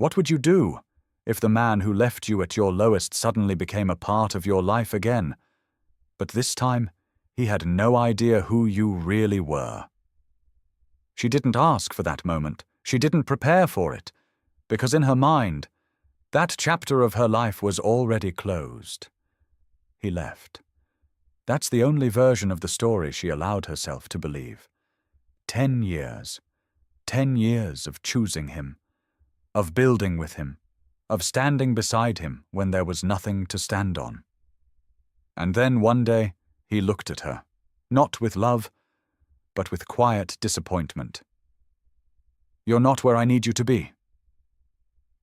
What would you do if the man who left you at your lowest suddenly became a part of your life again? But this time, he had no idea who you really were. She didn't ask for that moment. She didn't prepare for it, because in her mind, that chapter of her life was already closed. He left. That's the only version of the story she allowed herself to believe. 10 years. 10 years of choosing him, of building with him, of standing beside him when there was nothing to stand on. And then one day, he looked at her, not with love, but with quiet disappointment. "You're not where I need you to be."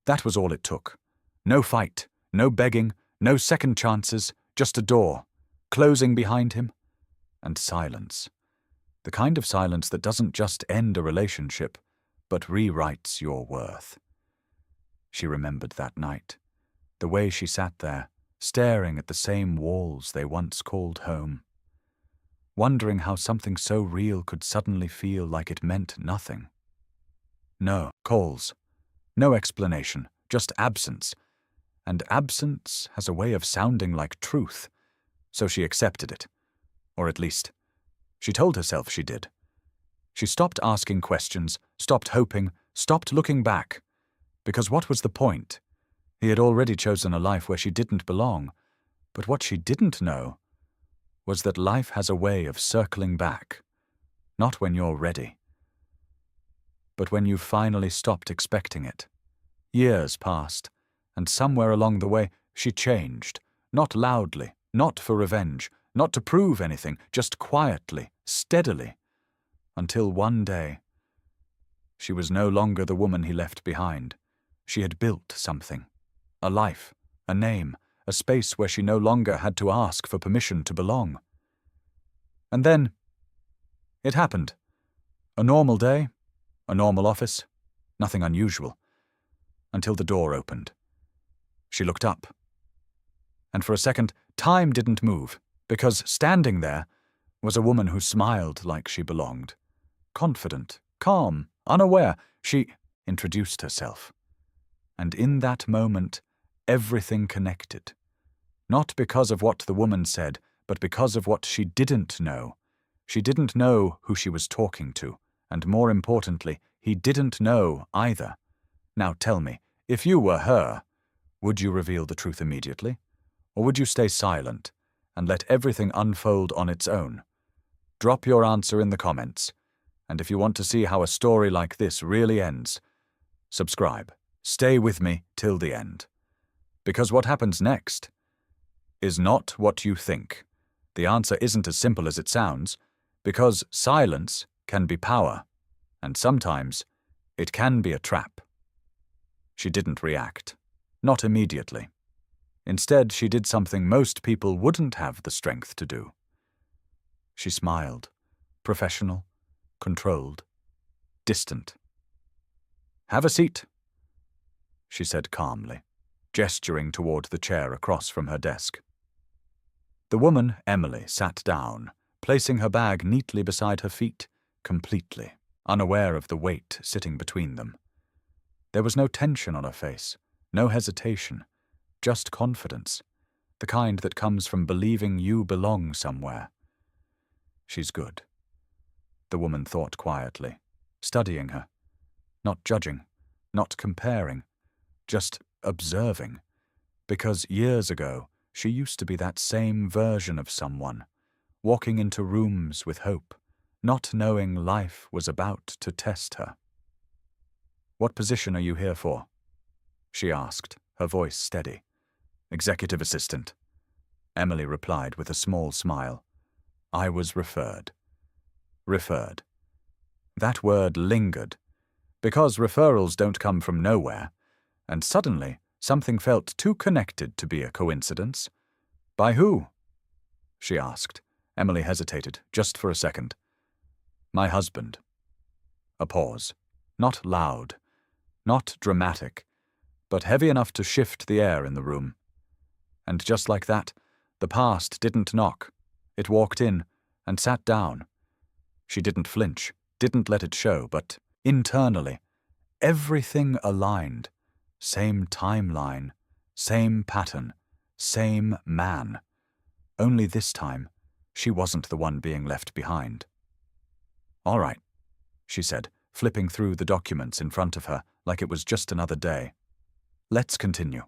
That was all it took. No fight, no begging, no second chances, just a door, closing behind him, and silence. The kind of silence that doesn't just end a relationship, but rewrites your worth. She remembered that night, the way she sat there, staring at the same walls they once called home, wondering how something so real could suddenly feel like it meant nothing. No calls, no explanation, just absence. And absence has a way of sounding like truth, so she accepted it. Or at least, she told herself she did. She stopped asking questions, stopped hoping, stopped looking back. Because what was the point? He had already chosen a life where she didn't belong. But what she didn't know was that life has a way of circling back. Not when you're ready, but when you've finally stopped expecting it. Years passed, and somewhere along the way she changed. Not loudly, not for revenge, not to prove anything, just quietly, steadily. Until one day, she was no longer the woman he left behind. She had built something. A life, a name, a space where she no longer had to ask for permission to belong. And then, it happened. A normal day, a normal office, nothing unusual. Until the door opened. She looked up. And for a second, time didn't move, because standing there was a woman who smiled like she belonged. Confident, calm, unaware, she introduced herself. And in that moment, everything connected. Not because of what the woman said, but because of what she didn't know. She didn't know who she was talking to, and more importantly, he didn't know either. Now tell me, if you were her, would you reveal the truth immediately? Or would you stay silent and let everything unfold on its own? Drop your answer in the comments. And if you want to see how a story like this really ends, subscribe. Stay with me till the end. Because what happens next is not what you think. The answer isn't as simple as it sounds, because silence can be power, and sometimes it can be a trap. She didn't react. Not immediately. Instead, she did something most people wouldn't have the strength to do. She smiled, professional, controlled, distant. "Have a seat," she said calmly, gesturing toward the chair across from her desk. The woman, Emily, sat down, placing her bag neatly beside her feet, completely, unaware of the weight sitting between them. There was no tension on her face, no hesitation, just confidence, the kind that comes from believing you belong somewhere. She's good, the woman thought quietly, studying her, not judging, not comparing, just observing, because years ago she used to be that same version of someone, walking into rooms with hope, not knowing life was about to test her. "What position are you here for?" she asked, her voice steady. "Executive assistant," Emily replied with a small smile. "I was referred." Referred. That word lingered, because referrals don't come from nowhere, and suddenly something felt too connected to be a coincidence. "By who?" she asked. Emily hesitated, just for a second. "My husband." A pause. Not loud, not dramatic, but heavy enough to shift the air in the room. And just like that, the past didn't knock. It walked in and sat down. She didn't flinch, didn't let it show, but internally, everything aligned. Same timeline, same pattern, same man. Only this time, she wasn't the one being left behind. "All right," she said, flipping through the documents in front of her like it was just another day. "Let's continue."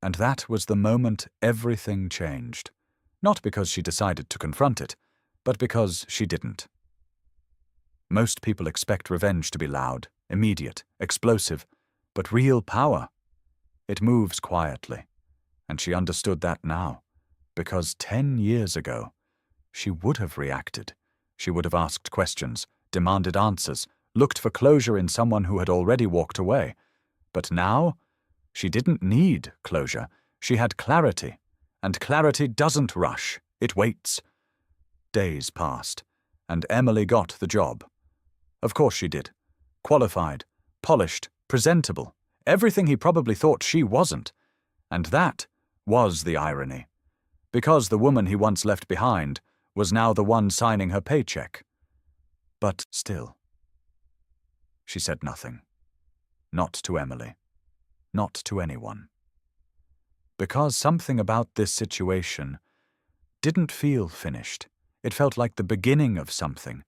And that was the moment everything changed. Not because she decided to confront it, but because she didn't. Most people expect revenge to be loud, immediate, explosive, but real power, it moves quietly. And she understood that now, because 10 years ago, she would have reacted. She would have asked questions, demanded answers, looked for closure in someone who had already walked away. But now, she didn't need closure. She had clarity, and clarity doesn't rush. It waits. Days passed, and Emily got the job. Of course she did. Qualified, polished, presentable, everything he probably thought she wasn't. And that was the irony. Because the woman he once left behind was now the one signing her paycheck. But still, she said nothing. Not to Emily. Not to anyone. Because something about this situation didn't feel finished. It felt like the beginning of something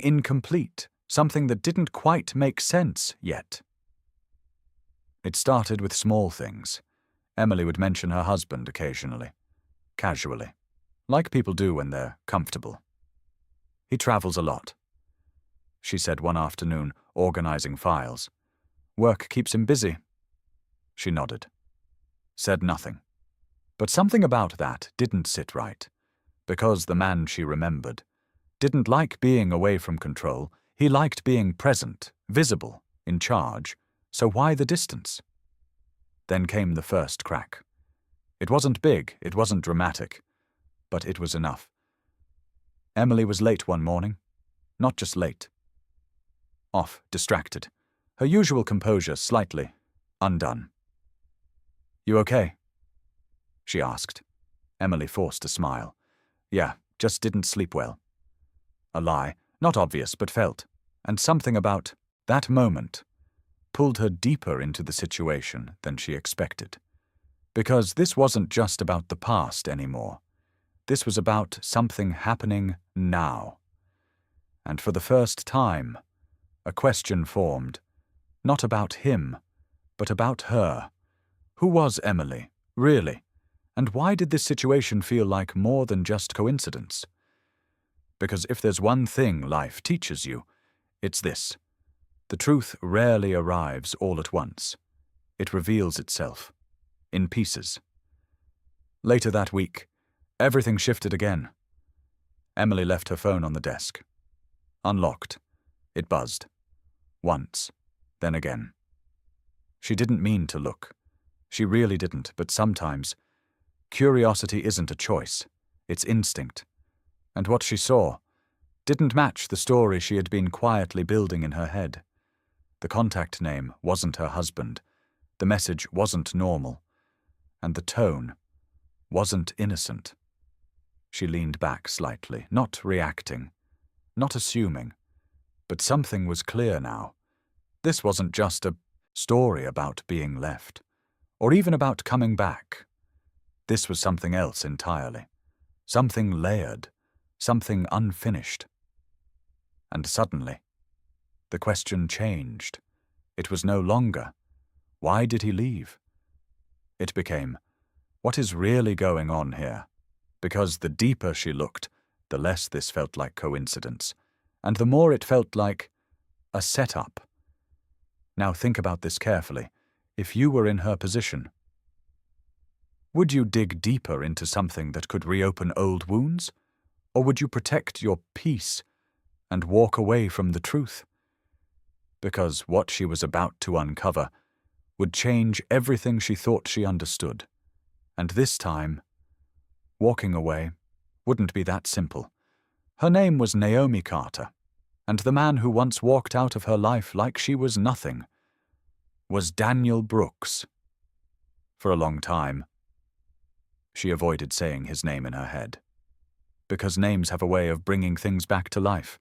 incomplete, something that didn't quite make sense yet. It started with small things. Emily would mention her husband occasionally, casually, like people do when they're comfortable. "He travels a lot," she said one afternoon, organizing files. "Work keeps him busy." She nodded. Said nothing. But something about that didn't sit right, because the man she remembered didn't like being away from control. He liked being present, visible, in charge. So why the distance? Then came the first crack. It wasn't big, it wasn't dramatic, but it was enough. Emily was late one morning. Not just late. Off, distracted. Her usual composure slightly undone. "You okay?" she asked. Emily forced a smile. "Yeah, just didn't sleep well." A lie, not obvious but felt, and something about that moment pulled her deeper into the situation than she expected. Because this wasn't just about the past anymore. This was about something happening now. And for the first time, a question formed, not about him, but about her. Who was Emily, really? And why did this situation feel like more than just coincidence? Because if there's one thing life teaches you, it's this. The truth rarely arrives all at once. It reveals itself, in pieces. Later that week, everything shifted again. Emily left her phone on the desk. Unlocked. It buzzed. Once, then again. She didn't mean to look. She really didn't, but sometimes curiosity isn't a choice. It's instinct. And what she saw didn't match the story she had been quietly building in her head. The contact name wasn't her husband. The message wasn't normal. And the tone wasn't innocent. She leaned back slightly, not reacting, not assuming. But something was clear now. This wasn't just a story about being left, or even about coming back. This was something else entirely. Something layered, something unfinished. And suddenly, the question changed. It was no longer, why did he leave? It became, what is really going on here? Because the deeper she looked, the less this felt like coincidence, and the more it felt like a setup. Now think about this carefully. If you were in her position, would you dig deeper into something that could reopen old wounds? Or would you protect your peace and walk away from the truth? Because what she was about to uncover would change everything she thought she understood. And this time, walking away wouldn't be that simple. Her name was Naomi Carter, and the man who once walked out of her life like she was nothing was Daniel Brooks. For a long time, she avoided saying his name in her head, because names have a way of bringing things back to life,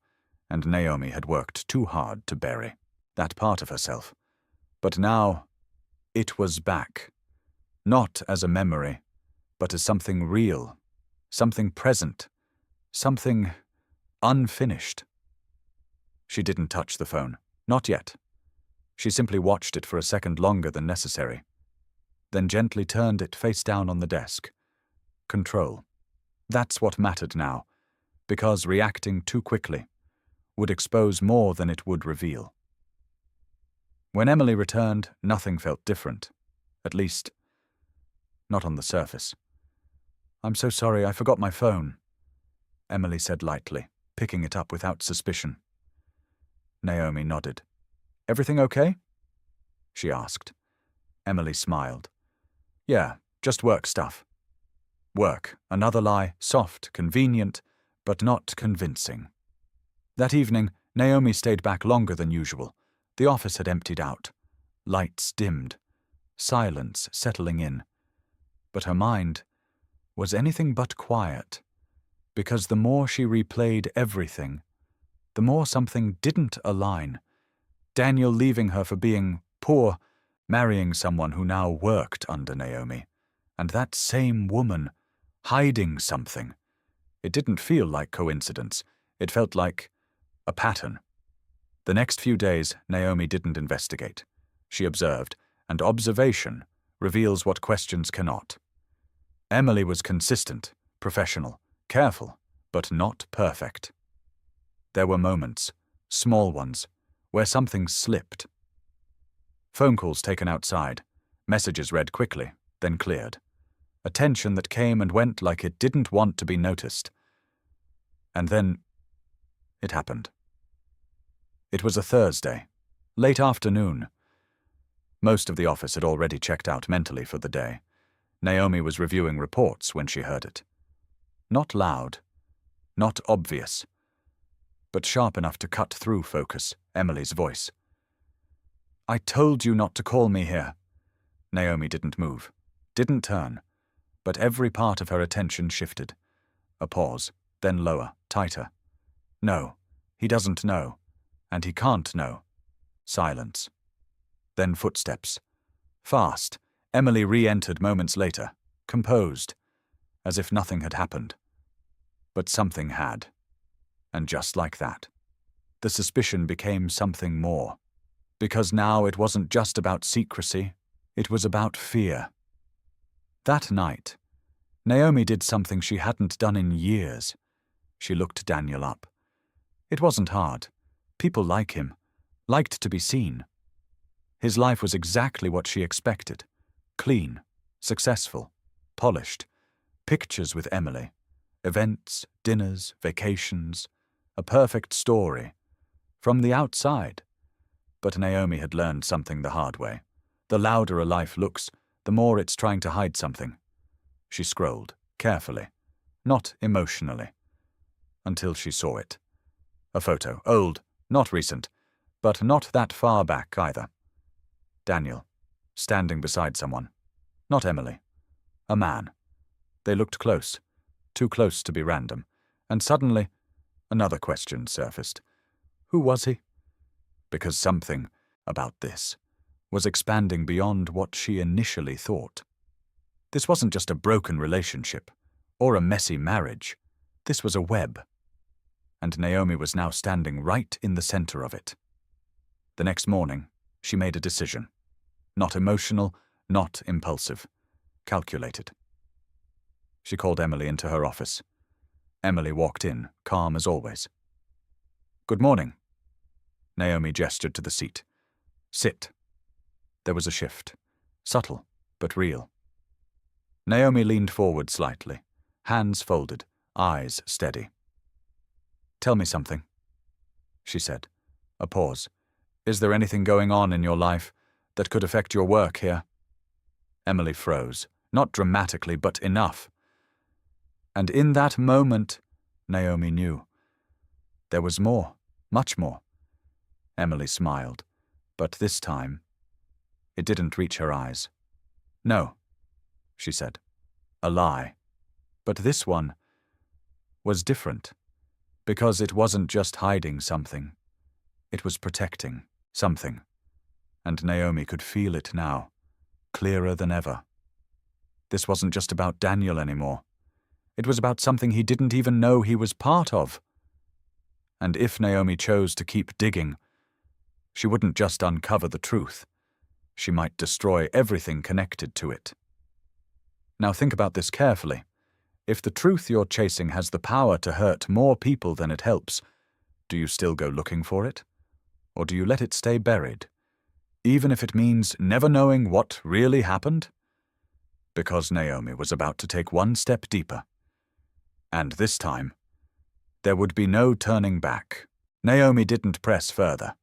and Naomi had worked too hard to bury that part of herself. But now, It was back, not as a memory, but as something real, something present, something unfinished. She didn't touch the phone, not yet. She simply watched it for a second longer than necessary, then gently turned it face down on the desk. Control. That's what mattered now, because reacting too quickly would expose more than it would reveal. When Emily returned, nothing felt different. At least, not on the surface. "I'm so sorry, I forgot my phone," Emily said lightly, picking it up without suspicion. Naomi nodded. "Everything okay?" she asked. Emily smiled. "Yeah, just work stuff." Work, another lie, soft, convenient, but not convincing. That evening, Naomi stayed back longer than usual. The office had emptied out. Lights dimmed. Silence settling in. But her mind was anything but quiet, because the more she replayed everything, the more something didn't align. Daniel leaving her for being poor, marrying someone who now worked under Naomi, and that same woman hiding something. It didn't feel like coincidence. It felt like a pattern. The next few days, Naomi didn't investigate. She observed, and observation reveals what questions cannot. Emily was consistent, professional, careful, but not perfect. There were moments, small ones, where something slipped. Phone calls taken outside, messages read quickly, then cleared. Attention that came and went like it didn't want to be noticed. And then it happened. It was a Thursday, late afternoon. Most of the office had already checked out mentally for the day. Naomi was reviewing reports when she heard it. Not loud, not obvious, but sharp enough to cut through focus, Emily's voice. "I told you not to call me here." Naomi didn't move, didn't turn, but every part of her attention shifted. A pause, then lower, tighter. "No, he doesn't know, and he can't know." Silence. Then footsteps. Fast, Emily re-entered moments later, composed, as if nothing had happened. But something had. And just like that, the suspicion became something more. Because now it wasn't just about secrecy, it was about fear. That night, Naomi did something she hadn't done in years. She looked Daniel up. It wasn't hard. People like him, liked to be seen. His life was exactly what she expected. Clean, successful, polished. Pictures with Emily. Events, dinners, vacations. A perfect story. From the outside. But Naomi had learned something the hard way. The louder a life looks, the more it's trying to hide something. She scrolled, carefully, not emotionally, until she saw it. A photo, old, not recent, but not that far back either. Daniel, standing beside someone. Not Emily. A man. They looked close, too close to be random, and suddenly another question surfaced. Who was he? Because something about this was expanding beyond what she initially thought. This wasn't just a broken relationship, or a messy marriage. This was a web. And Naomi was now standing right in the center of it. The next morning, she made a decision. Not emotional, not impulsive. Calculated. She called Emily into her office. Emily walked in, calm as always. "Good morning." Naomi gestured to the seat. "Sit." There was a shift. Subtle, but real. Naomi leaned forward slightly, hands folded, eyes steady. "Tell me something," she said. A pause. "Is there anything going on in your life that could affect your work here?" Emily froze, not dramatically, but enough. And in that moment, Naomi knew. There was more, much more. Emily smiled, but this time, it didn't reach her eyes. "No," she said. A lie. But this one was different, because it wasn't just hiding something. It was protecting something. And Naomi could feel it now. clearer than ever. This wasn't just about Daniel anymore. It was about something he didn't even know he was part of. And if Naomi chose to keep digging, she wouldn't just uncover the truth. She might destroy everything connected to it. Now think about this carefully. If the truth you're chasing has the power to hurt more people than it helps, do you still go looking for it? Or do you let it stay buried, even if it means never knowing what really happened? Because Naomi was about to take one step deeper. And this time, there would be no turning back. Naomi didn't press further.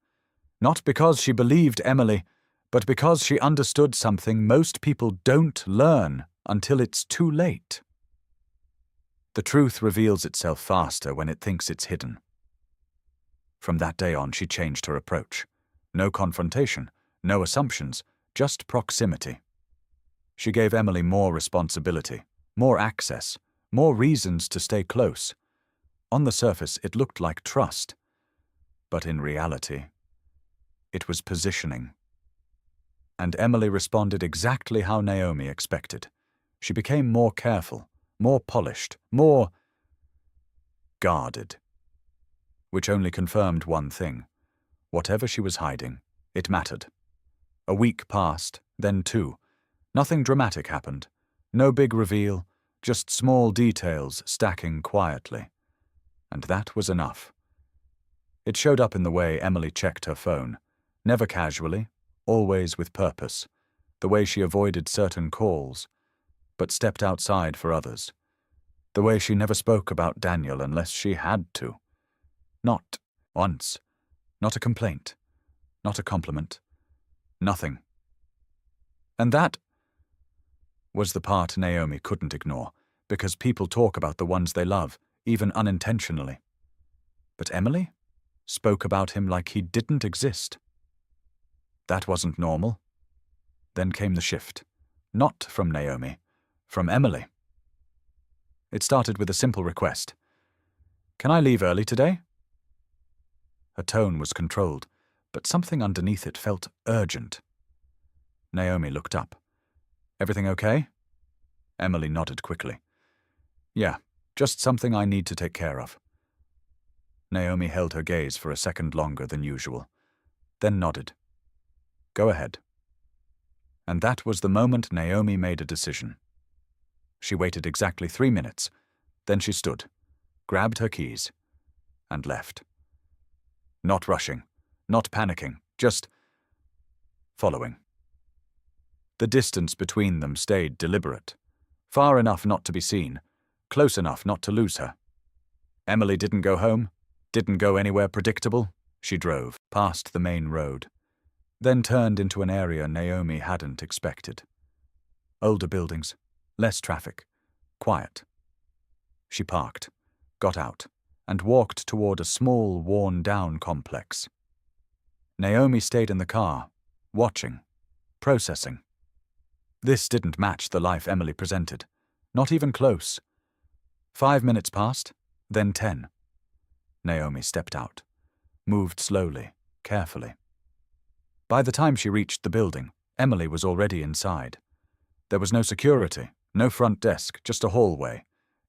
Not because she believed Emily, but because she understood something most people don't learn until it's too late. The truth reveals itself faster when it thinks it's hidden. From that day on, she changed her approach. No confrontation, no assumptions, just proximity. She gave Emily more responsibility, more access, more reasons to stay close. On the surface, it looked like trust, but in reality, it was positioning. And Emily responded exactly how Naomi expected. She became more careful, more polished, more guarded. Which only confirmed one thing. Whatever she was hiding, it mattered. A week passed, then 2. Nothing dramatic happened. No big reveal, just small details stacking quietly. And that was enough. It showed up in the way Emily checked her phone. Never casually, always with purpose. The way she avoided certain calls, but stepped outside for others. The way she never spoke about Daniel unless she had to. Not once. Not a complaint. Not a compliment. Nothing. And that was the part Naomi couldn't ignore, because people talk about the ones they love, even unintentionally. But Emily spoke about him like he didn't exist. That wasn't normal. Then came the shift. Not from Naomi, from Emily. It started with a simple request. "Can I leave early today?" Her tone was controlled, but something underneath it felt urgent. Naomi looked up. "Everything okay?" Emily nodded quickly. "Yeah, just something I need to take care of." Naomi held her gaze for a second longer than usual, then nodded. "Go ahead." And that was the moment Naomi made a decision. She waited exactly 3 minutes, then she stood, grabbed her keys, and left. Not rushing, not panicking, just following. The distance between them stayed deliberate, far enough not to be seen, close enough not to lose her. Emily didn't go home, didn't go anywhere predictable. She drove past the main road, then turned into an area Naomi hadn't expected. Older buildings, less traffic, quiet. She parked, got out, and walked toward a small, worn-down complex. Naomi stayed in the car, watching, processing. This didn't match the life Emily presented, not even close. 5 minutes passed, then 10. Naomi stepped out, moved slowly, carefully. By the time she reached the building, Emily was already inside. There was no security, no front desk, just a hallway,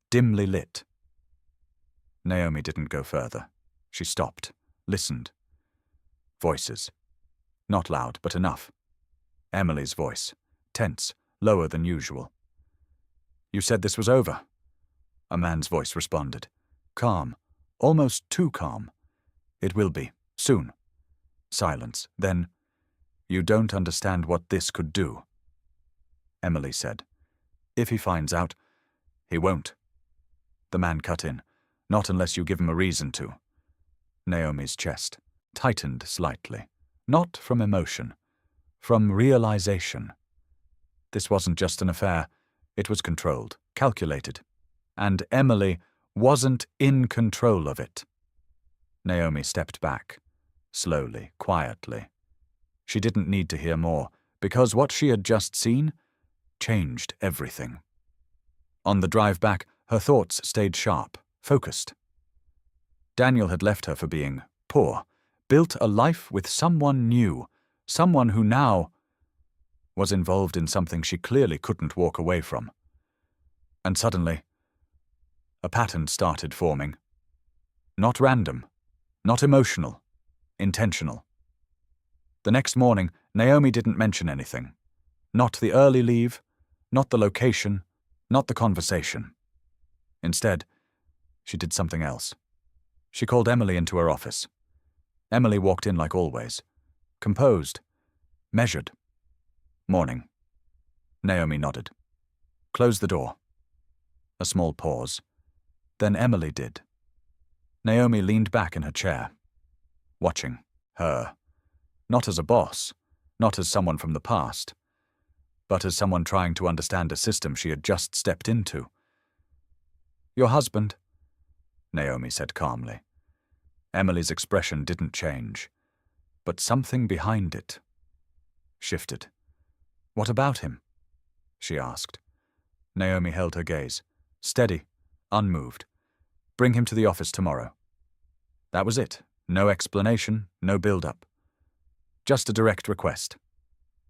dimly lit. Naomi didn't go further. She stopped, listened. Voices. Not loud, but enough. Emily's voice, tense, lower than usual. "You said this was over?" A man's voice responded. Calm, almost too calm. "It will be, soon." Silence. Then, "You don't understand what this could do." Emily said. "If he finds out, he won't." The man cut in. "Not unless you give him a reason to." Naomi's chest tightened slightly. Not from emotion, from realization. This wasn't just an affair. It was controlled, calculated. And Emily wasn't in control of it. Naomi stepped back, slowly, quietly. She didn't need to hear more, because what she had just seen changed everything. On the drive back, her thoughts stayed sharp, focused. Daniel had left her for being poor, built a life with someone new, someone who now was involved in something she clearly couldn't walk away from. And suddenly, a pattern started forming. Not random, not emotional, intentional. The next morning, Naomi didn't mention anything. Not the early leave, not the location, not the conversation. Instead, she did something else. She called Emily into her office. Emily walked in like always, composed, measured. "Morning." Naomi nodded. "Close the door." A small pause. Then Emily did. Naomi leaned back in her chair, watching her, not as a boss, not as someone from the past, but as someone trying to understand a system she had just stepped into. "Your husband," Naomi said calmly. Emily's expression didn't change, but something behind it shifted. "What about him?" she asked. Naomi held her gaze, steady, unmoved. "Bring him to the office tomorrow." That was it. No explanation, no build-up. Just a direct request.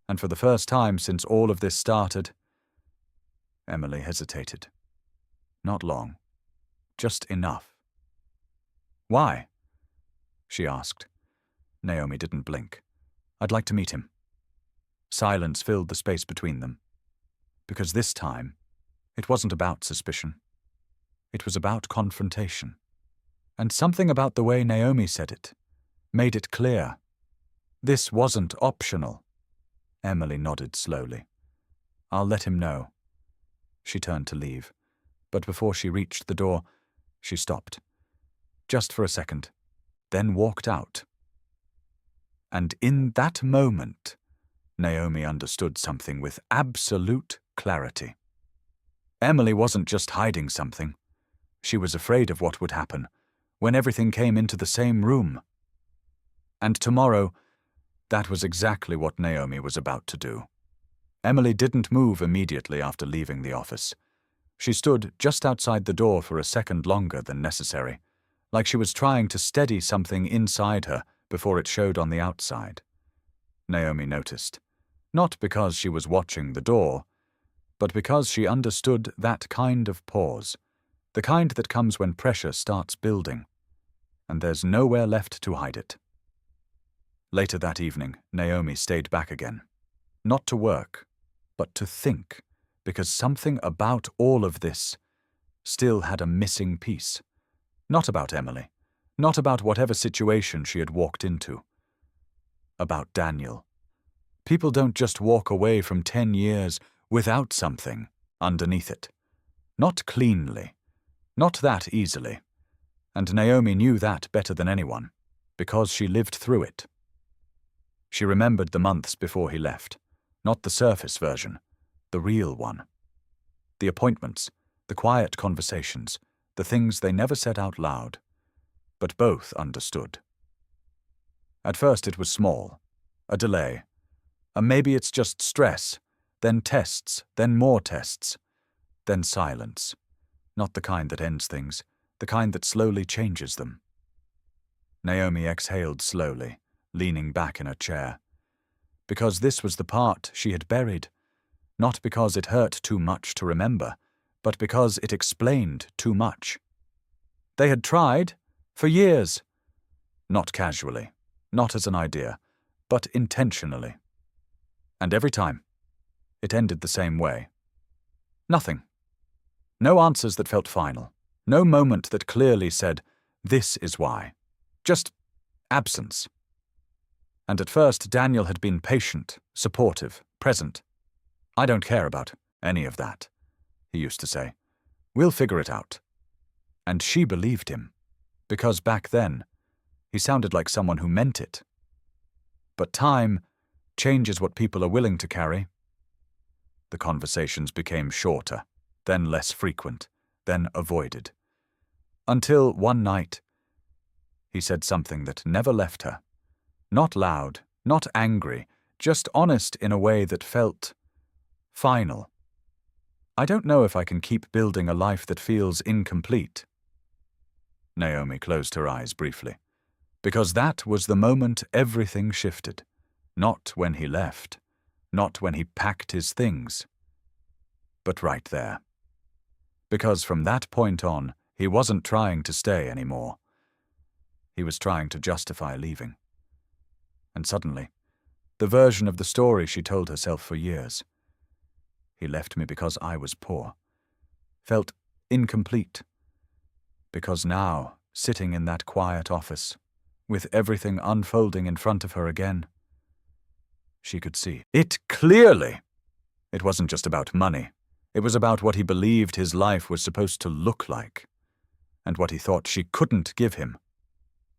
And for the first time since all of this started, Emily hesitated. Not long. Just enough. "Why?" she asked. Naomi didn't blink. "I'd like to meet him." Silence filled the space between them. Because this time, it wasn't about suspicion. It was about confrontation. And something about the way Naomi said it made it clear. This wasn't optional. Emily nodded slowly. "I'll let him know." She turned to leave, but before she reached the door, she stopped. Just for a second, then walked out. And in that moment, Naomi understood something with absolute clarity. Emily wasn't just hiding something. She was afraid of what would happen when everything came into the same room. And tomorrow, that was exactly what Naomi was about to do. Emily didn't move immediately after leaving the office. She stood just outside the door for a second longer than necessary, like she was trying to steady something inside her before it showed on the outside. Naomi noticed, not because she was watching the door, but because she understood that kind of pause, the kind that comes when pressure starts building, and there's nowhere left to hide it. Later that evening, Naomi stayed back again. Not to work, but to think, because something about all of this still had a missing piece. Not about Emily, not about whatever situation she had walked into. About Daniel. People don't just walk away from 10 years without something underneath it. Not cleanly. Not that easily. And Naomi knew that better than anyone, because she lived through it. She remembered the months before he left, not the surface version, the real one. The appointments, the quiet conversations, the things they never said out loud, but both understood. At first it was small, a delay, a maybe it's just stress, then tests, then more tests, then silence. Not the kind that ends things, the kind that slowly changes them. Naomi exhaled slowly, leaning back in her chair. Because this was the part she had buried, not because it hurt too much to remember, but because it explained too much. They had tried, for years. Not casually, not as an idea, but intentionally. And every time, it ended the same way. Nothing. No answers that felt final. No moment that clearly said, "This is why." Just absence. And at first, Daniel had been patient, supportive, present. "I don't care about any of that," he used to say. "We'll figure it out." And she believed him, because back then, he sounded like someone who meant it. But time changes what people are willing to carry. The conversations became shorter, then less frequent, then avoided. Until one night, he said something that never left her. Not loud, not angry, just honest in a way that felt final. "I don't know if I can keep building a life that feels incomplete." Naomi closed her eyes briefly, because that was the moment everything shifted. Not when he left, not when he packed his things, but right there. Because from that point on, he wasn't trying to stay anymore. He was trying to justify leaving. And suddenly, the version of the story she told herself for years, he left me because I was poor, felt incomplete. Because now, sitting in that quiet office, with everything unfolding in front of her again, she could see it clearly. It wasn't just about money. It was about what he believed his life was supposed to look like, and what he thought she couldn't give him.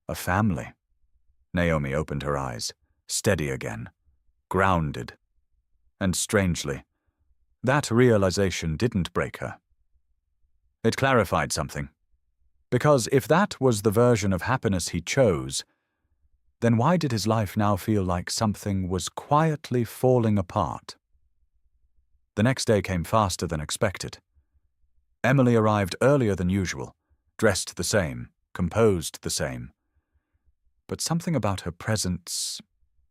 A family. Naomi opened her eyes, steady again, grounded. And strangely, that realization didn't break her. It clarified something. Because if that was the version of happiness he chose, then why did his life now feel like something was quietly falling apart? The next day came faster than expected. Emily arrived earlier than usual, dressed the same, composed the same. But something about her presence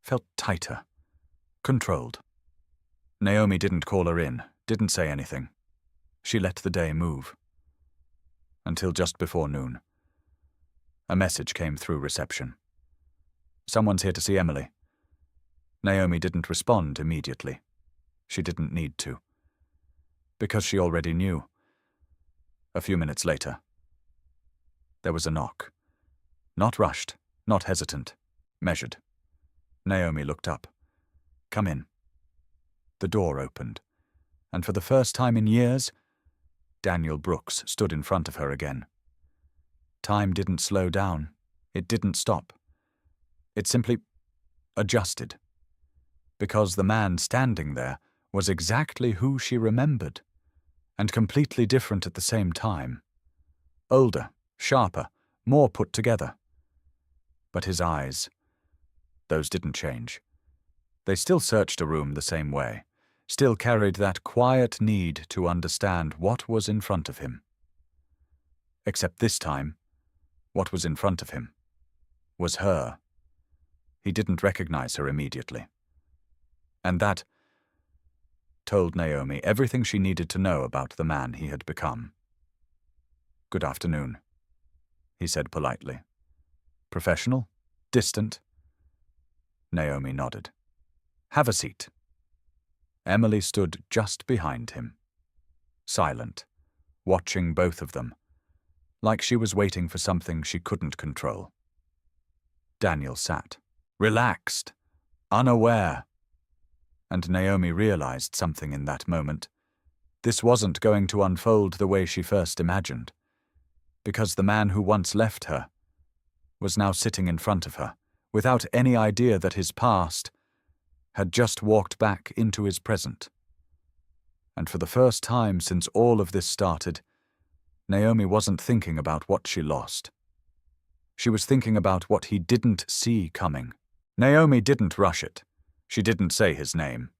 felt tighter, controlled. Naomi didn't call her in, didn't say anything. She let the day move. Until just before noon. A message came through reception. "Someone's here to see Emily." Naomi didn't respond immediately. She didn't need to. Because she already knew. A few minutes later, there was a knock. Not rushed, not hesitant, measured. Naomi looked up. "Come in." The door opened, and for the first time in years, Daniel Brooks stood in front of her again. Time didn't slow down. It didn't stop. It simply adjusted. Because the man standing there was exactly who she remembered, and completely different at the same time. Older, sharper, more put together. But his eyes, those didn't change. They still searched a room the same way, still carried that quiet need to understand what was in front of him. Except this time, what was in front of him was her. He didn't recognize her immediately. And that told Naomi everything she needed to know about the man he had become. "Good afternoon," he said politely. "Professional? Distant?" Naomi nodded. "Have a seat." Emily stood just behind him, silent, watching both of them, like she was waiting for something she couldn't control. Daniel sat, relaxed, unaware. And Naomi realized something in that moment. This wasn't going to unfold the way she first imagined, because the man who once left her was now sitting in front of her, without any idea that his past had just walked back into his present. And for the first time since all of this started, Naomi wasn't thinking about what she lost. She was thinking about what he didn't see coming. Naomi didn't rush it. She didn't say his name,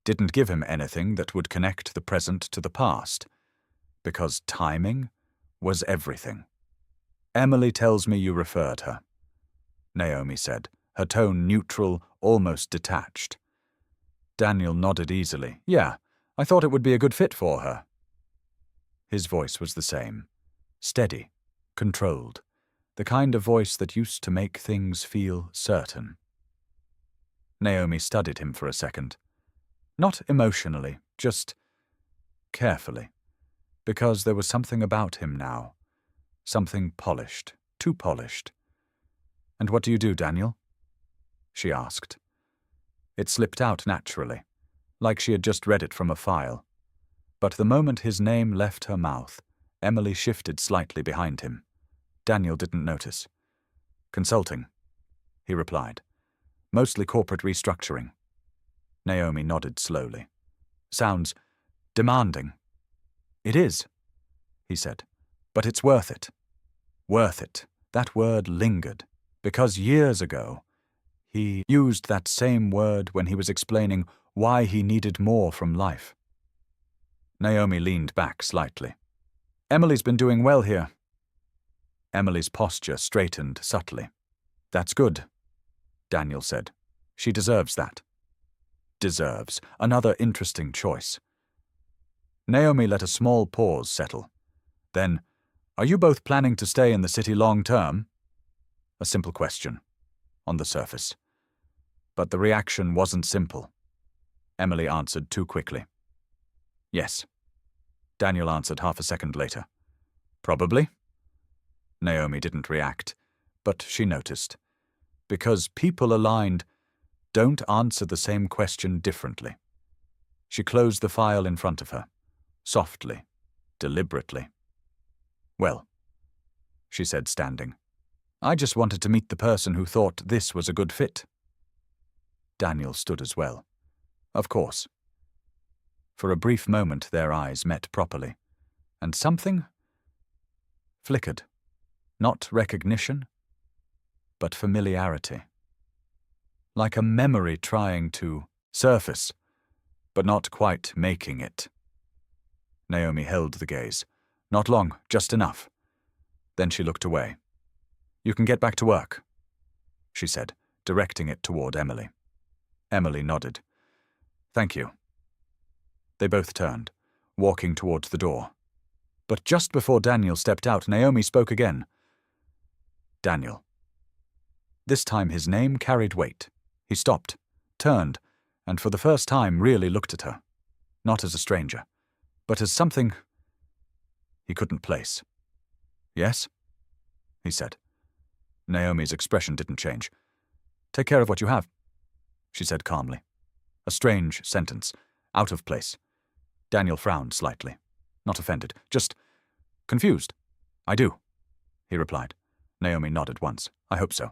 didn't give him anything that would connect the present to the past, because timing was everything. "Emily tells me you referred her," Naomi said, her tone neutral, almost detached. Daniel nodded easily. "Yeah, I thought it would be a good fit for her." His voice was the same, steady, controlled, the kind of voice that used to make things feel certain. Naomi studied him for a second. Not emotionally, just carefully, because there was something about him now, something polished, too polished. "And what do you do, Daniel?" she asked. It slipped out naturally, like she had just read it from a file. But the moment his name left her mouth, Emily shifted slightly behind him. Daniel didn't notice. "Consulting," he replied. "Mostly corporate restructuring." Naomi nodded slowly. "Sounds demanding." "It is," he said, "but it's worth it." Worth it. That word lingered, because years ago, he used that same word when he was explaining why he needed more from life. Naomi leaned back slightly. "Emily's been doing well here." Emily's posture straightened subtly. "That's good," Daniel said. "She deserves that." Deserves. Another interesting choice. Naomi let a small pause settle. Then, are you both planning to stay in the city long term? A simple question, on the surface. But the reaction wasn't simple. Emily answered too quickly. Yes. Daniel answered half a second later. Probably. Naomi didn't react, but she noticed. Because people aligned don't answer the same question differently. She closed the file in front of her, softly, deliberately. Well, she said, standing, I just wanted to meet the person who thought this was a good fit. Daniel stood as well. Of course. For a brief moment their eyes met properly, and something flickered. Not recognition, but familiarity. Like a memory trying to surface, but not quite making it. Naomi held the gaze. Not long, just enough. Then she looked away. You can get back to work, she said, directing it toward Emily. Emily nodded. Thank you. They both turned, walking towards the door. But just before Daniel stepped out, Naomi spoke again. Daniel. This time his name carried weight. He stopped, turned, and for the first time really looked at her. Not as a stranger, but as something he couldn't place. Yes? He said. Naomi's expression didn't change. Take care of what you have, she said calmly. A strange sentence, out of place. Daniel frowned slightly. Not offended, just confused. I do, he replied. Naomi nodded once. I hope so.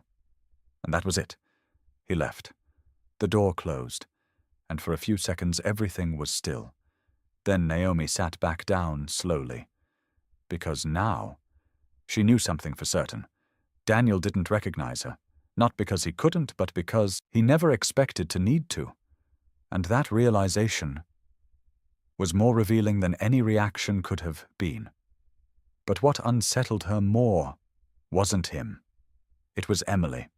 And that was it. He left. The door closed, and for a few seconds everything was still. Then Naomi sat back down slowly. Because now, she knew something for certain. Daniel didn't recognize her, not because he couldn't, but because he never expected to need to. And that realization was more revealing than any reaction could have been. But what unsettled her more wasn't him. It was Emily.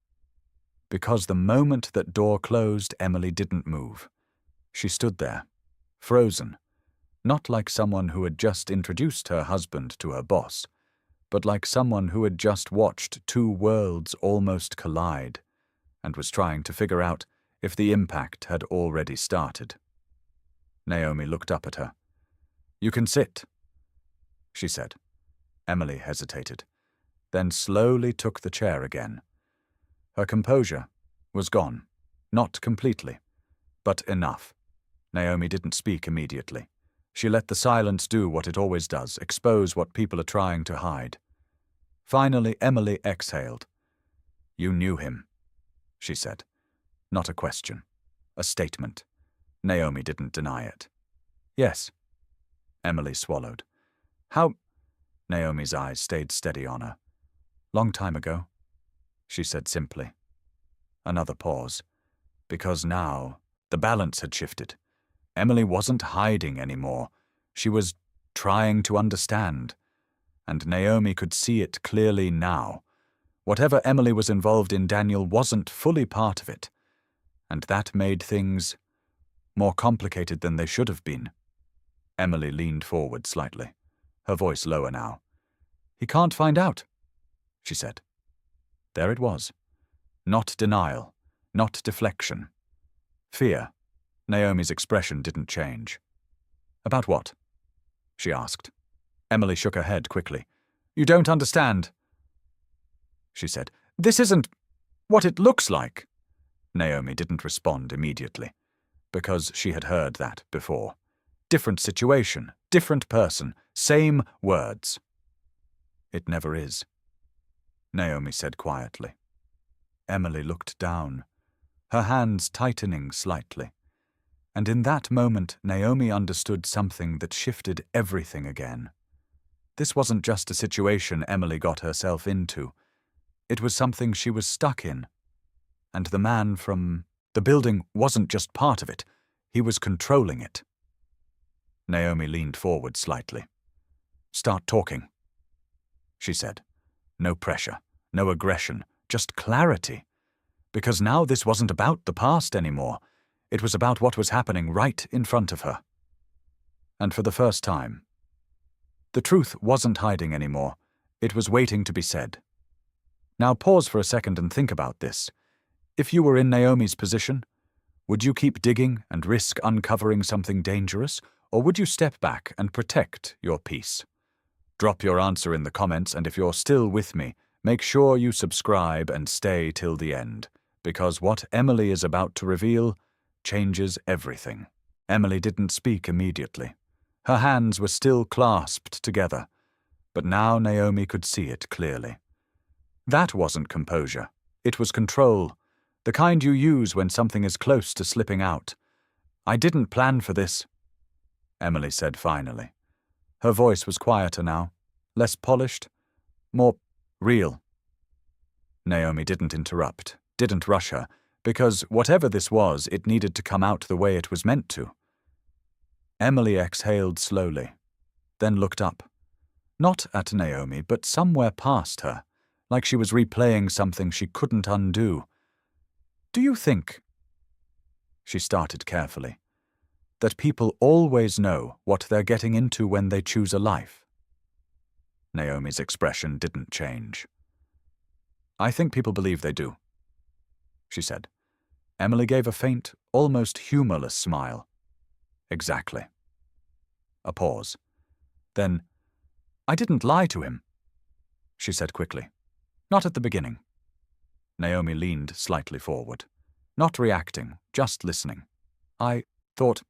Because the moment that door closed, Emily didn't move. She stood there, frozen, not like someone who had just introduced her husband to her boss, but like someone who had just watched two worlds almost collide and was trying to figure out if the impact had already started. Naomi looked up at her. You can sit, she said. Emily hesitated, then slowly took the chair again. Her composure was gone, not completely, but enough. Naomi didn't speak immediately. She let the silence do what it always does, expose what people are trying to hide. Finally, Emily exhaled. You knew him, she said. Not a question, a statement. Naomi didn't deny it. Yes. Emily swallowed. How? Naomi's eyes stayed steady on her. Long time ago, she said simply. Another pause. Because now, the balance had shifted. Emily wasn't hiding anymore. She was trying to understand. And Naomi could see it clearly now. Whatever Emily was involved in, Daniel wasn't fully part of it. And that made things more complicated than they should have been. Emily leaned forward slightly, her voice lower now. He can't find out, she said. There it was. Not denial, not deflection. Fear. Naomi's expression didn't change. About what? She asked. Emily shook her head quickly. You don't understand, she said. This isn't what it looks like. Naomi didn't respond immediately, because she had heard that before. Different situation, different person, same words. It never is, Naomi said quietly. Emily looked down, her hands tightening slightly. And in that moment, Naomi understood something that shifted everything again. This wasn't just a situation Emily got herself into. It was something she was stuck in. And the man from the building wasn't just part of it. He was controlling it. Naomi leaned forward slightly. Start talking, she said. No pressure, no aggression, just clarity. Because now this wasn't about the past anymore. It was about what was happening right in front of her. And for the first time, the truth wasn't hiding anymore. It was waiting to be said. Now pause for a second and think about this. If you were in Naomi's position, would you keep digging and risk uncovering something dangerous, or would you step back and protect your peace? Drop your answer in the comments, and if you're still with me, make sure you subscribe and stay till the end, because what Emily is about to reveal changes everything. Emily didn't speak immediately. Her hands were still clasped together, but now Naomi could see it clearly. That wasn't composure. It was control, the kind you use when something is close to slipping out. "I didn't plan for this," Emily said finally. Her voice was quieter now, less polished, more real. Naomi didn't interrupt, didn't rush her, because whatever this was, it needed to come out the way it was meant to. Emily exhaled slowly, then looked up. Not at Naomi, but somewhere past her, like she was replaying something she couldn't undo. "Do you think," she started carefully, "that people always know what they're getting into when they choose a life?" Naomi's expression didn't change. "I think people believe they do," she said. Emily gave a faint, almost humorless smile. "Exactly." A pause. Then, "I didn't lie to him," she said quickly. "Not at the beginning." Naomi leaned slightly forward, not reacting, just listening. "I thought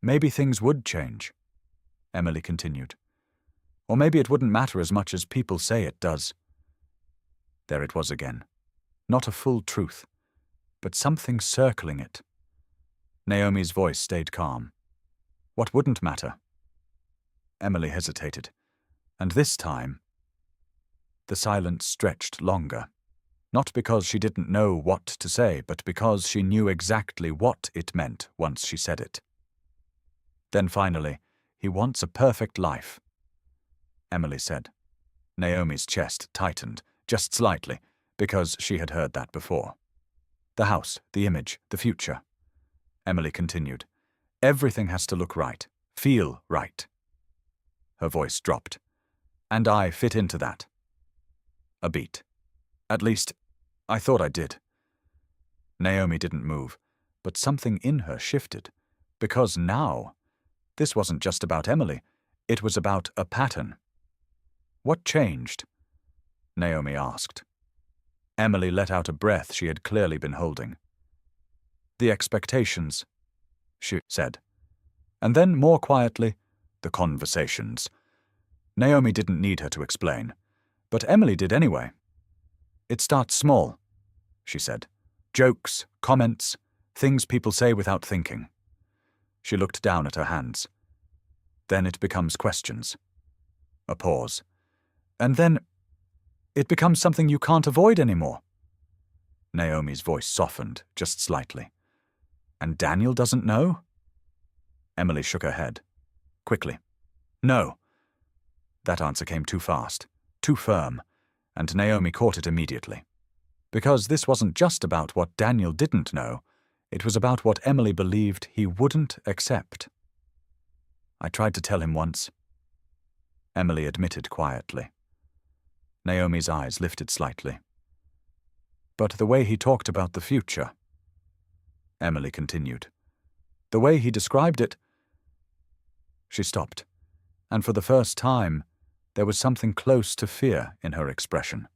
maybe things would change," Emily continued. "Or maybe it wouldn't matter as much as people say it does." There it was again. Not a full truth, but something circling it. Naomi's voice stayed calm. "What wouldn't matter?" Emily hesitated, and this time the silence stretched longer. Not because she didn't know what to say, but because she knew exactly what it meant once she said it. Then finally, "He wants a perfect life," Emily said. Naomi's chest tightened, just slightly, because she had heard that before. "The house, the image, the future," Emily continued. "Everything has to look right, feel right." Her voice dropped. "And I fit into that." A beat. "At least, I thought I did." Naomi didn't move, but something in her shifted, because now, this wasn't just about Emily, it was about a pattern. "What changed?" Naomi asked. Emily let out a breath she had clearly been holding. "The expectations," she said. And then, more quietly, "the conversations." Naomi didn't need her to explain, but Emily did anyway. "It starts small," she said. "Jokes, comments, things people say without thinking." She looked down at her hands. "Then it becomes questions." A pause. "And then it becomes something you can't avoid anymore." Naomi's voice softened, just slightly. "And Daniel doesn't know?" Emily shook her head. Quickly. "No." That answer came too fast, too firm, and Naomi caught it immediately. Because this wasn't just about what Daniel didn't know, it was about what Emily believed he wouldn't accept. "I tried to tell him once," Emily admitted quietly. Naomi's eyes lifted slightly. "But the way he talked about the future," Emily continued, "the way he described it—" She stopped, and for the first time, there was something close to fear in her expression.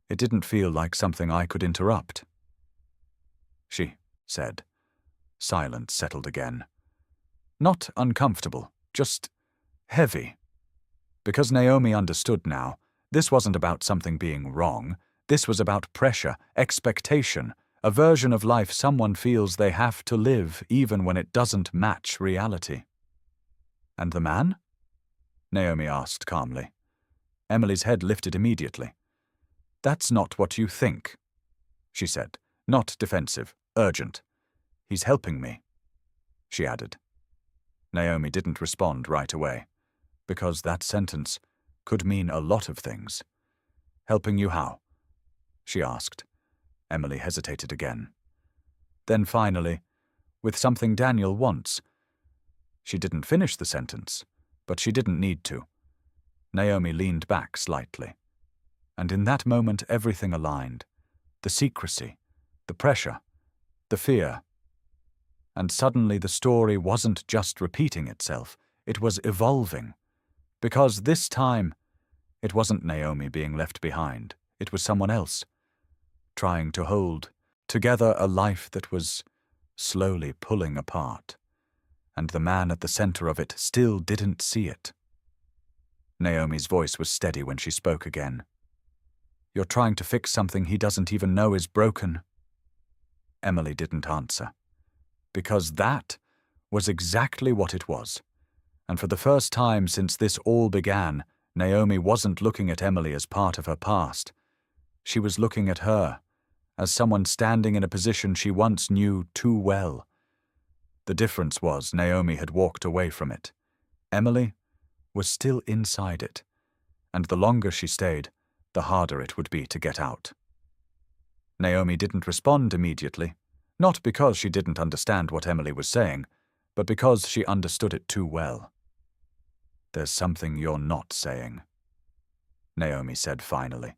It didn't feel like something I could interrupt. "She said." Silence settled again. Not uncomfortable, just heavy. Because Naomi understood now, this wasn't about something being wrong. This was about pressure, expectation, a version of life someone feels they have to live even when it doesn't match reality. "And the man?" Naomi asked calmly. Emily's head lifted immediately. "That's not what you think," she said, not defensive, urgent. "He's helping me," she added. Naomi didn't respond right away, because that sentence could mean a lot of things. "Helping you how?" she asked. Emily hesitated again. Then finally, with something Daniel wants." She didn't finish the sentence, but she didn't need to. Naomi leaned back slightly. And in that moment everything aligned. The secrecy, the pressure, the fear. And suddenly the story wasn't just repeating itself, it was evolving. Because this time, it wasn't Naomi being left behind, it was someone else, trying to hold together a life that was slowly pulling apart. And the man at the center of it still didn't see it. Naomi's voice was steady when she spoke again. "You're trying to fix something he doesn't even know is broken." Emily didn't answer. Because that was exactly what it was. And for the first time since this all began, Naomi wasn't looking at Emily as part of her past. She was looking at her as someone standing in a position she once knew too well. The difference was Naomi had walked away from it. Emily was still inside it, and the longer she stayed, the harder it would be to get out. Naomi didn't respond immediately, not because she didn't understand what Emily was saying, but because she understood it too well. "There's something you're not saying," Naomi said finally.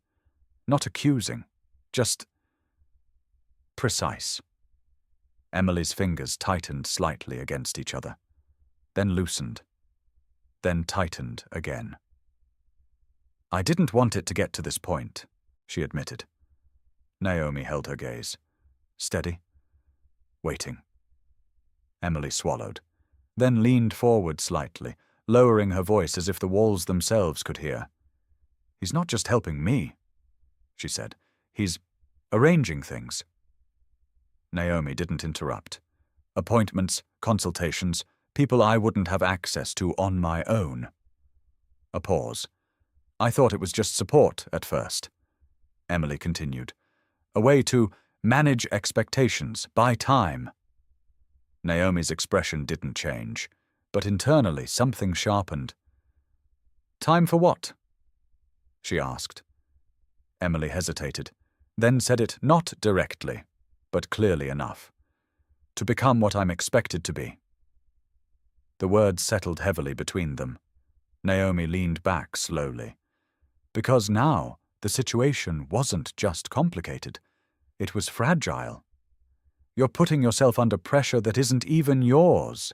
Not accusing, just precise. Emily's fingers tightened slightly against each other, then loosened, then tightened again. "I didn't want it to get to this point," she admitted. Naomi held her gaze. Steady. Waiting. Emily swallowed, then leaned forward slightly, lowering her voice as if the walls themselves could hear. "He's not just helping me," she said. "He's arranging things." Naomi didn't interrupt. "Appointments, consultations, people I wouldn't have access to on my own." A pause. "I thought it was just support at first," Emily continued. "A way to manage expectations, buy time." Naomi's expression didn't change, but internally something sharpened. "Time for what?" she asked. Emily hesitated, then said it not directly, but clearly enough. "To become what I'm expected to be." The words settled heavily between them. Naomi leaned back slowly. Because now the situation wasn't just complicated, it was fragile. "You're putting yourself under pressure that isn't even yours,"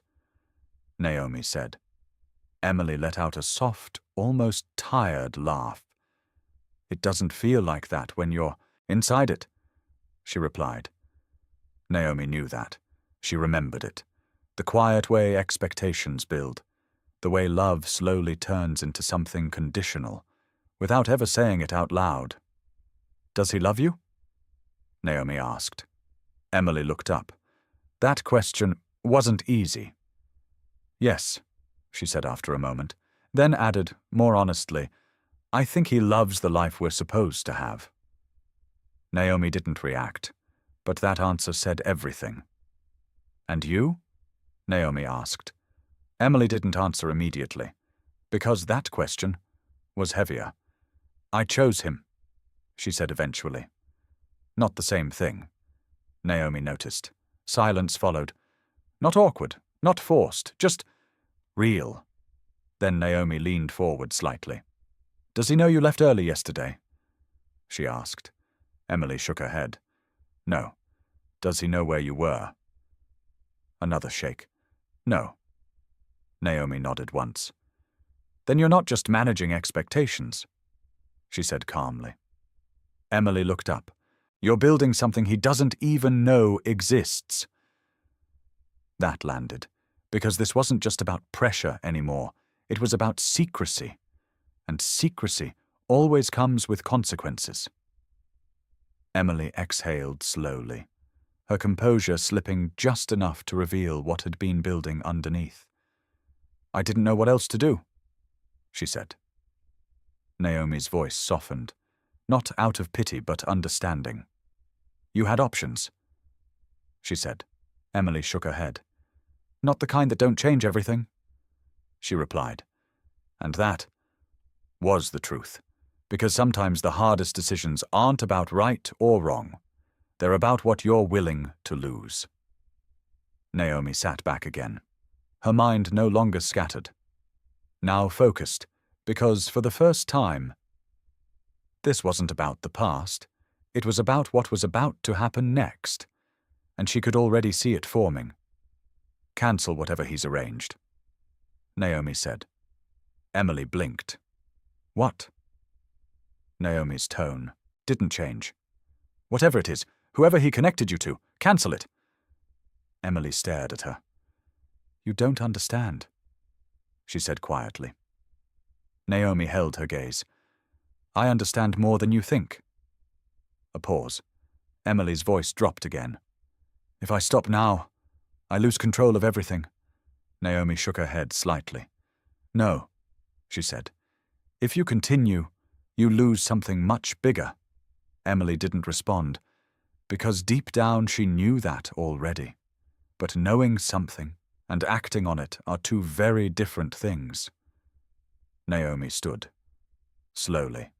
Naomi said. Emily let out a soft, almost tired laugh. "It doesn't feel like that when you're inside it," she replied. Naomi knew that. She remembered it. The quiet way expectations build. The way love slowly turns into something conditional, without ever saying it out loud. "Does he love you?" Naomi asked. Emily looked up. That question wasn't easy. "Yes," she said after a moment, then added, more honestly, "I think he loves the life we're supposed to have." Naomi didn't react, but that answer said everything. "And you?" Naomi asked. Emily didn't answer immediately, because that question was heavier. "I chose him," she said eventually. Not the same thing, Naomi noticed. Silence followed. Not awkward, not forced, just real. Then Naomi leaned forward slightly. "Does he know you left early yesterday?" she asked. Emily shook her head. "No. Does he know where you were?" Another shake. "No." Naomi nodded once. "Then you're not just managing expectations," she said calmly. Emily looked up. "You're building something he doesn't even know exists." That landed, because this wasn't just about pressure anymore. It was about secrecy. And secrecy always comes with consequences. Emily exhaled slowly, her composure slipping just enough to reveal what had been building underneath. "I didn't know what else to do," she said. Naomi's voice softened, not out of pity but understanding. "You had options," she said. Emily shook her head. "Not the kind that don't change everything," she replied. And that was the truth, because sometimes the hardest decisions aren't about right or wrong. They're about what you're willing to lose. Naomi sat back again, her mind no longer scattered, now focused, because for the first time, this wasn't about the past, it was about what was about to happen next, and she could already see it forming. "Cancel whatever he's arranged," Naomi said. Emily blinked. "What?" Naomi's tone didn't change. "Whatever it is, whoever he connected you to, cancel it." Emily stared at her. "You don't understand," she said quietly. Naomi held her gaze. "I understand more than you think." A pause. Emily's voice dropped again. "If I stop now, I lose control of everything." Naomi shook her head slightly. "No," she said. "If you continue, you lose something much bigger." Emily didn't respond, because deep down she knew that already. But knowing something and acting on it are two very different things. Naomi stood, slowly,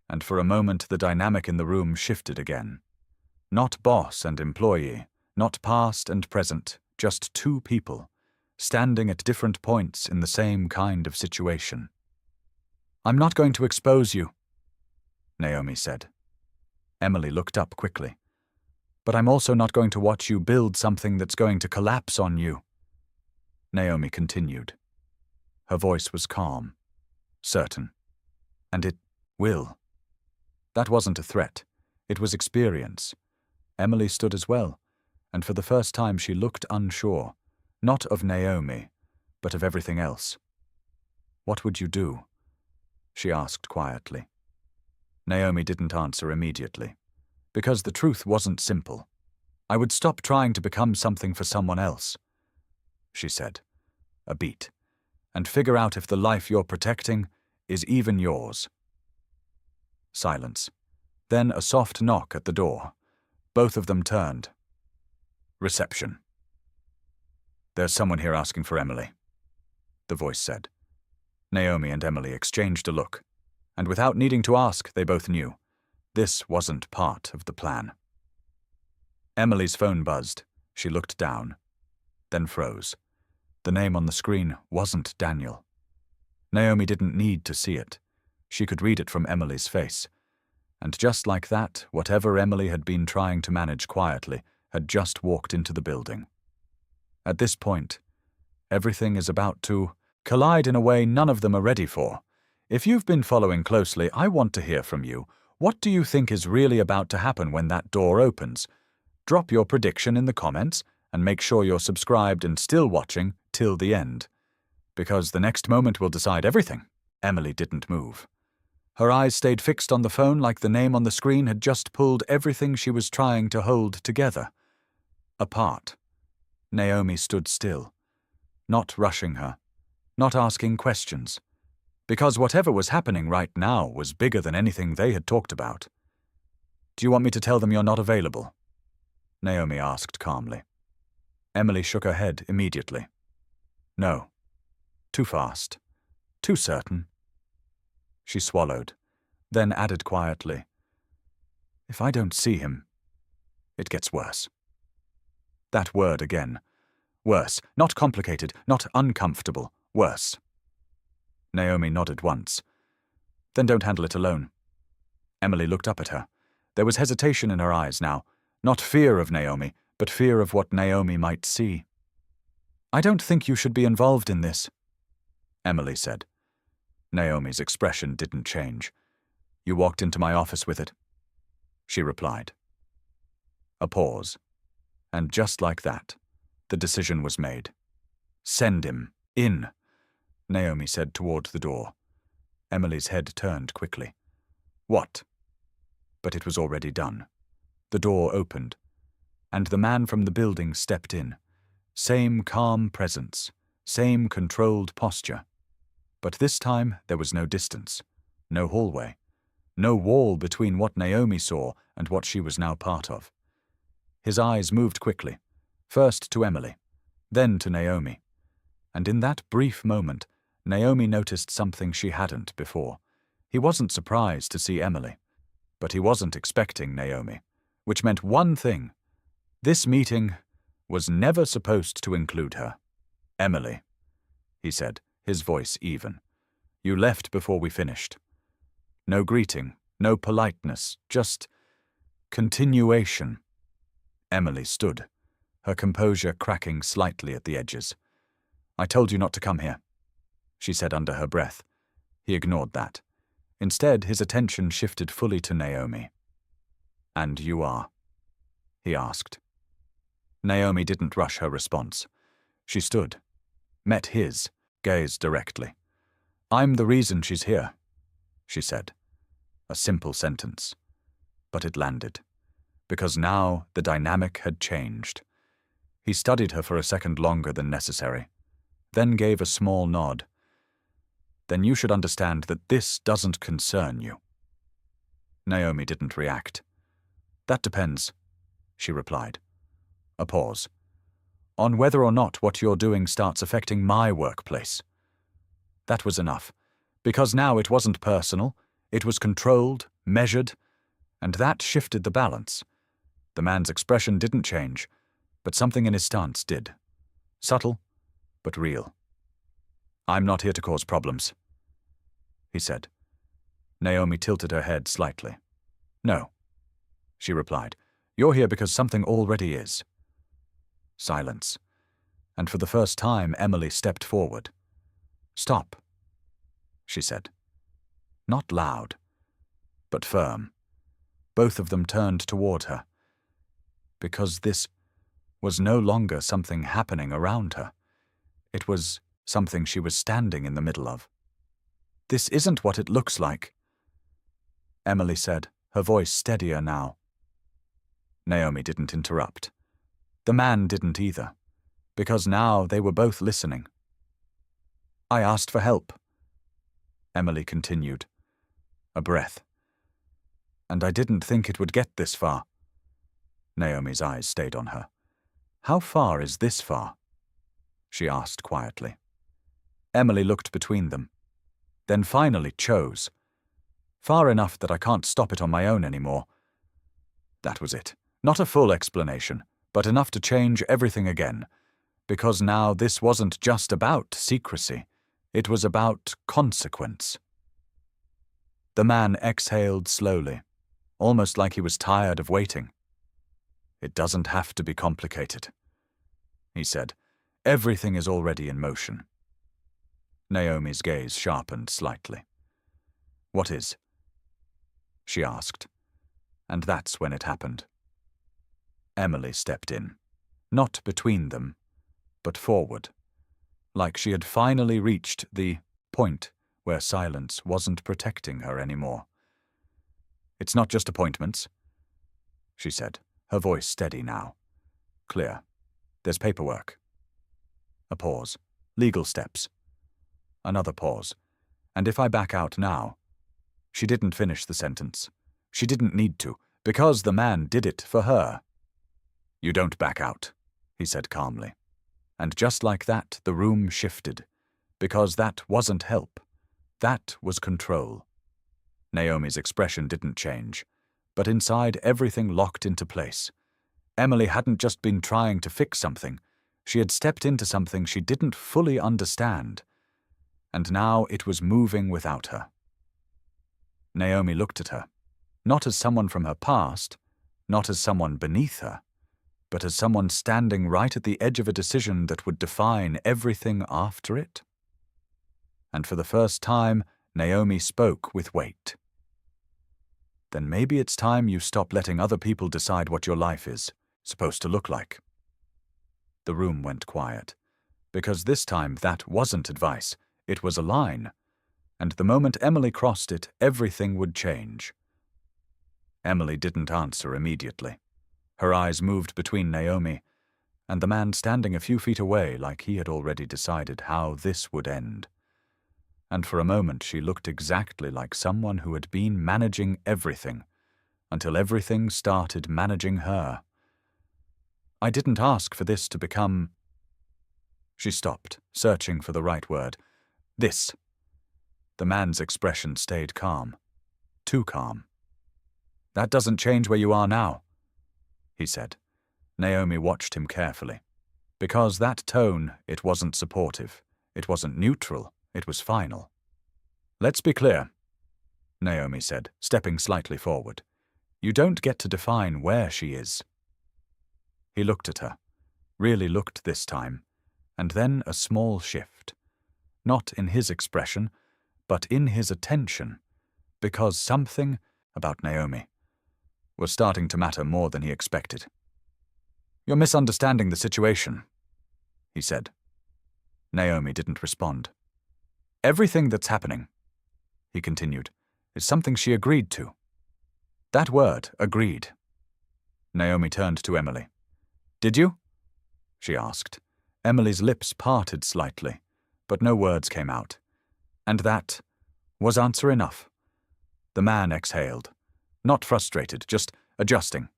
and for a moment the dynamic in the room shifted again. Not boss and employee, not past and present, just two people, standing at different points in the same kind of situation. "I'm not going to expose you," Naomi said. Emily looked up quickly. "But I'm also not going to watch you build something that's going to collapse on you." Naomi continued. Her voice was calm, certain. "And it will." That wasn't a threat. It was experience. Emily stood as well, and for the first time she looked unsure, not of Naomi, but of everything else. "What would you do?" she asked quietly. Naomi didn't answer immediately, because the truth wasn't simple. "I would stop trying to become something for someone else," she said, a beat, "and figure out if the life you're protecting is even yours." Silence. Then a soft knock at the door. Both of them turned. Reception. "There's someone here asking for Emily," the voice said. Naomi and Emily exchanged a look, and without needing to ask, they both knew. This wasn't part of the plan. Emily's phone buzzed. She looked down, then froze. The name on the screen wasn't Daniel. Naomi didn't need to see it. She could read it from Emily's face. And just like that, whatever Emily had been trying to manage quietly had just walked into the building. At this point, everything is about to collide in a way none of them are ready for. If you've been following closely, I want to hear from you. What do you think is really about to happen when that door opens? Drop your prediction in the comments and make sure you're subscribed and still watching till the end. Because the next moment will decide everything. Emily didn't move. Her eyes stayed fixed on the phone like the name on the screen had just pulled everything she was trying to hold together. Apart. Naomi stood still, not rushing her, not asking questions. Because whatever was happening right now was bigger than anything they had talked about. "Do you want me to tell them you're not available?" Naomi asked calmly. Emily shook her head immediately. "No. Too fast. Too certain." She swallowed, then added quietly, "If I don't see him, it gets worse." That word again. Worse. Not complicated, not uncomfortable. Worse. Naomi nodded once. "Then don't handle it alone." Emily looked up at her. There was hesitation in her eyes now. Not fear of Naomi, but fear of what Naomi might see. "I don't think you should be involved in this," Emily said. Naomi's expression didn't change. "You walked into my office with it," she replied. A pause. And just like that, the decision was made. "Send him in," Naomi said toward the door. Emily's head turned quickly. "What?" But it was already done. The door opened, and the man from the building stepped in. Same calm presence, same controlled posture. But this time there was no distance, no hallway, no wall between what Naomi saw and what she was now part of. His eyes moved quickly, first to Emily, then to Naomi. And in that brief moment, Naomi noticed something she hadn't before. He wasn't surprised to see Emily, but he wasn't expecting Naomi, which meant one thing. This meeting was never supposed to include her. Emily, he said, his voice even. You left before we finished. No greeting, no politeness, just continuation. Emily stood, her composure cracking slightly at the edges. I told you not to come here, she said under her breath. He ignored that. Instead, his attention shifted fully to Naomi. And you are? He asked. Naomi didn't rush her response. She stood, met his gaze directly. I'm the reason she's here, she said. A simple sentence. But it landed. Because now the dynamic had changed. He studied her for a second longer than necessary, then gave a small nod. Then you should understand that this doesn't concern you. Naomi didn't react. That depends, she replied. A pause. On whether or not what you're doing starts affecting my workplace. That was enough, because now it wasn't personal, it was controlled, measured, and that shifted the balance. The man's expression didn't change, but something in his stance did. Subtle, but real. I'm not here to cause problems, he said. Naomi tilted her head slightly. No, she replied. You're here because something already is. Silence. And for the first time, Emily stepped forward. Stop, she said. Not loud, but firm. Both of them turned toward her. Because this was no longer something happening around her. It was something she was standing in the middle of. This isn't what it looks like, Emily said, her voice steadier now. Naomi didn't interrupt. The man didn't either, because now they were both listening. I asked for help, Emily continued. A breath. And I didn't think it would get this far. Naomi's eyes stayed on her. How far is this far? She asked quietly. Emily looked between them, then finally chose. Far enough that I can't stop it on my own anymore. That was it. Not a full explanation, but enough to change everything again. Because now this wasn't just about secrecy. It was about consequence. The man exhaled slowly, almost like he was tired of waiting. It doesn't have to be complicated, he said. Everything is already in motion. Naomi's gaze sharpened slightly. What is? She asked. And that's when it happened. Emily stepped in, not between them, but forward, like she had finally reached the point where silence wasn't protecting her anymore. It's not just appointments, she said, her voice steady now. Clear. There's paperwork. A pause. Legal steps. Another pause. And if I back out now? She didn't finish the sentence. She didn't need to, because the man did it for her. You don't back out, he said calmly. And just like that, the room shifted, because that wasn't help. That was control. Naomi's expression didn't change, but inside everything locked into place. Emily hadn't just been trying to fix something. She had stepped into something she didn't fully understand, and now it was moving without her. Naomi looked at her, not as someone from her past, not as someone beneath her, but as someone standing right at the edge of a decision that would define everything after it. And for the first time, Naomi spoke with weight. Then maybe it's time you stop letting other people decide what your life is supposed to look like. The room went quiet, because this time that wasn't advice, it was a line, and the moment Emily crossed it, everything would change. Emily didn't answer immediately. Her eyes moved between Naomi and the man standing a few feet away, like he had already decided how this would end. And for a moment she looked exactly like someone who had been managing everything, until everything started managing her. I didn't ask for this to become... She stopped, searching for the right word. This. The man's expression stayed calm. Too calm. That doesn't change where you are now, he said. Naomi watched him carefully. Because that tone, it wasn't supportive. It wasn't neutral. It was final. "Let's be clear," Naomi said, stepping slightly forward. "You don't get to define where she is." He looked at her, really looked this time, and then a small shift. Not in his expression, but in his attention, because something about Naomi was starting to matter more than he expected. "You're misunderstanding the situation," he said. Naomi didn't respond. "Everything that's happening," he continued, "is something she agreed to." That word, agreed. Naomi turned to Emily. "Did you?" she asked. Emily's lips parted slightly, but no words came out. And that was answer enough. The man exhaled, not frustrated, just adjusting.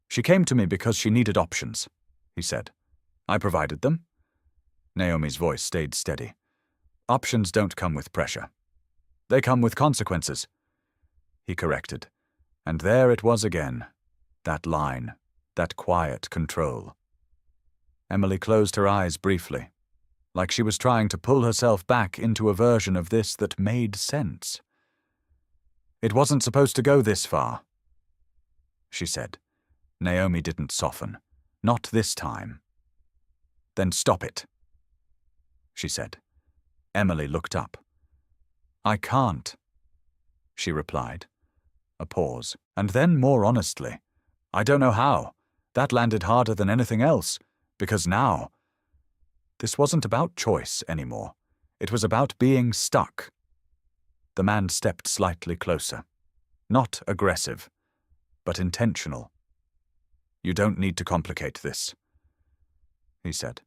"She came to me because she needed options," he said. "I provided them." Naomi's voice stayed steady. "Options don't come with pressure. They come with consequences," he corrected. And there it was again, that line, that quiet control. Emily closed her eyes briefly, like she was trying to pull herself back into a version of this that made sense. "It wasn't supposed to go this far," she said. Naomi didn't soften. Not this time. "Then stop it," she said. Emily looked up. "I can't," she replied. A pause, and then more honestly, "I don't know how. That landed harder than anything else, because now..." This wasn't about choice anymore. It was about being stuck. The man stepped slightly closer. Not aggressive, but intentional. "You don't need to complicate this," he said.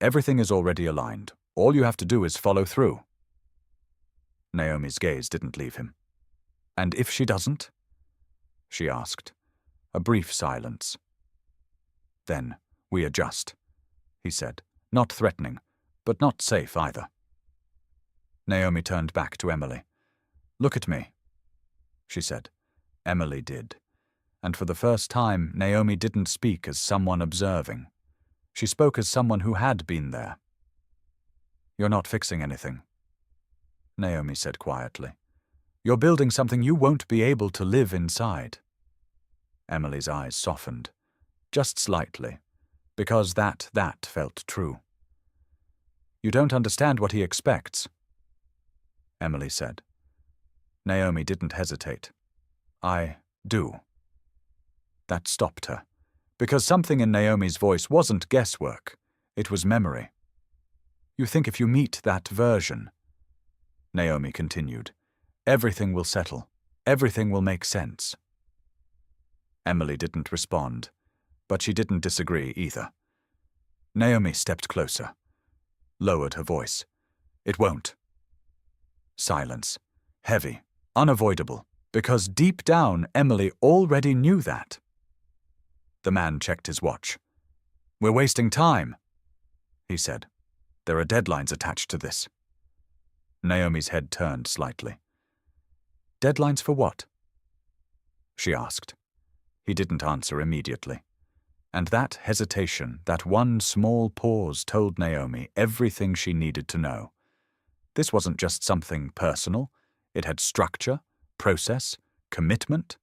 "Everything is already aligned. All you have to do is follow through." Naomi's gaze didn't leave him. "And if she doesn't?" she asked. A brief silence. "Then we adjust," he said, not threatening, but not safe either. Naomi turned back to Emily. "Look at me," she said. Emily did. And for the first time, Naomi didn't speak as someone observing. She spoke as someone who had been there. "You're not fixing anything," Naomi said quietly. "You're building something you won't be able to live inside." Emily's eyes softened, just slightly, because that felt true. "You don't understand what he expects," Emily said. Naomi didn't hesitate. "I do." That stopped her, because something in Naomi's voice wasn't guesswork, it was memory. "You think if you meet that version," Naomi continued, "everything will settle, everything will make sense." Emily didn't respond, but she didn't disagree either. Naomi stepped closer, lowered her voice. "It won't." Silence, heavy, unavoidable, because deep down Emily already knew that. The man checked his watch. "We're wasting time," he said. "There are deadlines attached to this." Naomi's head turned slightly. "Deadlines for what?" she asked. He didn't answer immediately. And that hesitation, that one small pause, told Naomi everything she needed to know. This wasn't just something personal. It had structure, process, commitment.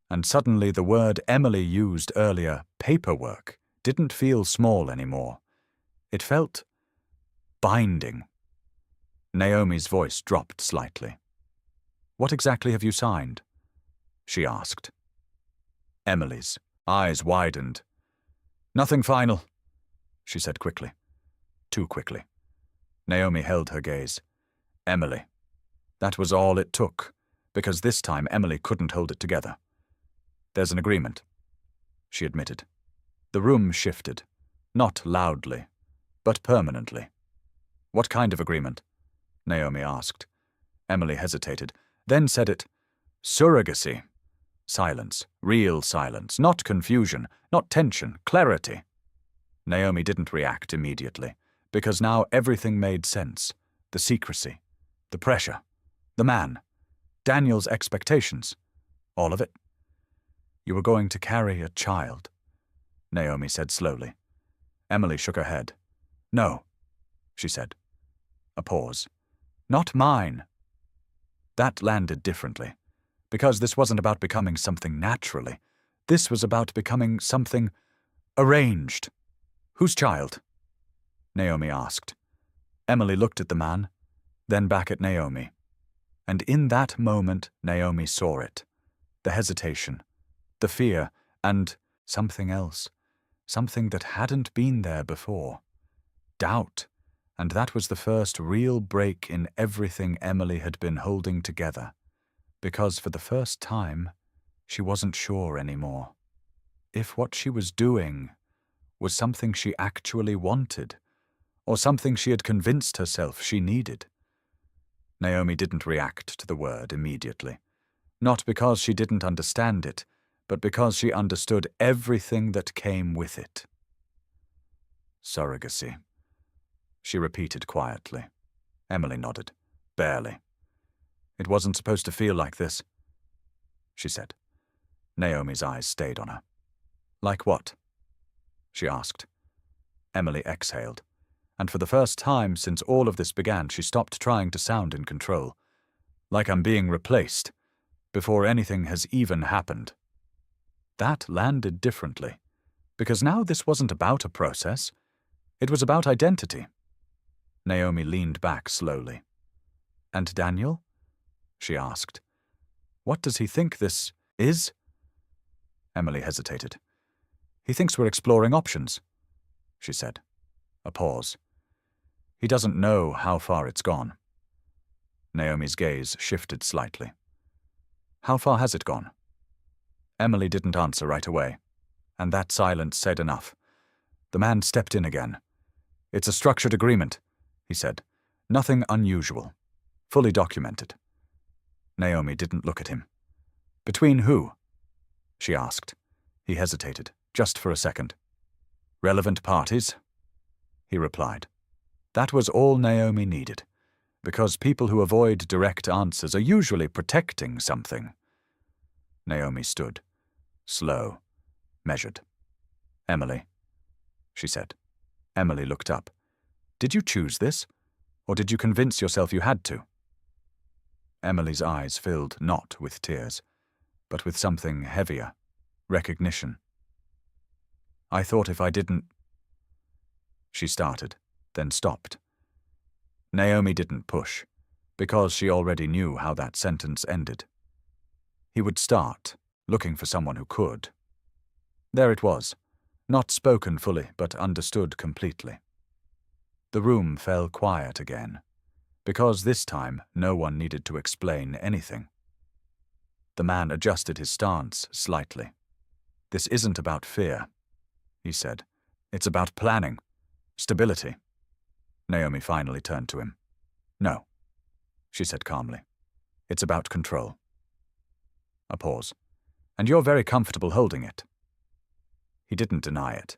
And suddenly the word Emily used earlier, paperwork, didn't feel small anymore. It felt binding. Naomi's voice dropped slightly. "What exactly have you signed?" she asked. Emily's eyes widened. "Nothing final," she said quickly. Too quickly. Naomi held her gaze. "Emily." That was all it took, because this time Emily couldn't hold it together. "There's an agreement," she admitted. The room shifted, not loudly, but permanently. "What kind of agreement?" Naomi asked. Emily hesitated, then said it. "Surrogacy." Silence, real silence, not confusion, not tension, clarity. Naomi didn't react immediately, because now everything made sense. The secrecy, the pressure, the man, Daniel's expectations, all of it. "You were going to carry a child," Naomi said slowly. Emily shook her head. No, she said. A pause. Not mine. That landed differently, because this wasn't about becoming something naturally. This was about becoming something arranged. Whose child? Naomi asked. Emily looked at the man, then back at Naomi. And in that moment, Naomi saw it. The hesitation, the fear, and something else. Something that hadn't been there before. Doubt. And that was the first real break in everything Emily had been holding together. Because for the first time, she wasn't sure anymore. If what she was doing was something she actually wanted, or something she had convinced herself she needed. Naomi didn't react to the word immediately. Not because she didn't understand it, but because she understood everything that came with it. Surrogacy, she repeated quietly. Emily nodded. Barely. It wasn't supposed to feel like this, she said. Naomi's eyes stayed on her. Like what? She asked. Emily exhaled, and for the first time since all of this began, she stopped trying to sound in control. Like I'm being replaced, before anything has even happened. That landed differently, because now this wasn't about a process. It was about identity. Naomi leaned back slowly. And Daniel? She asked. What does he think this is? Emily hesitated. He thinks we're exploring options, she said. A pause. He doesn't know how far it's gone. Naomi's gaze shifted slightly. How far has it gone? Emily didn't answer right away, and that silence said enough. The man stepped in again. It's a structured agreement, he said. Nothing unusual. Fully documented. Naomi didn't look at him. Between who? She asked. He hesitated, just for a second. Relevant parties, he replied. That was all Naomi needed, because people who avoid direct answers are usually protecting something. Naomi stood, slow, measured. Emily, she said. Emily looked up. Did you choose this, or did you convince yourself you had to? Emily's eyes filled not with tears, but with something heavier, recognition. I thought if I didn't... She started, then stopped. Naomi didn't push, because she already knew how that sentence ended. He would start, looking for someone who could. There it was, not spoken fully, but understood completely. The room fell quiet again, because this time no one needed to explain anything. The man adjusted his stance slightly. This isn't about fear, he said. It's about planning, stability. Naomi finally turned to him. No, she said calmly. It's about control. A pause. And you're very comfortable holding it. He didn't deny it,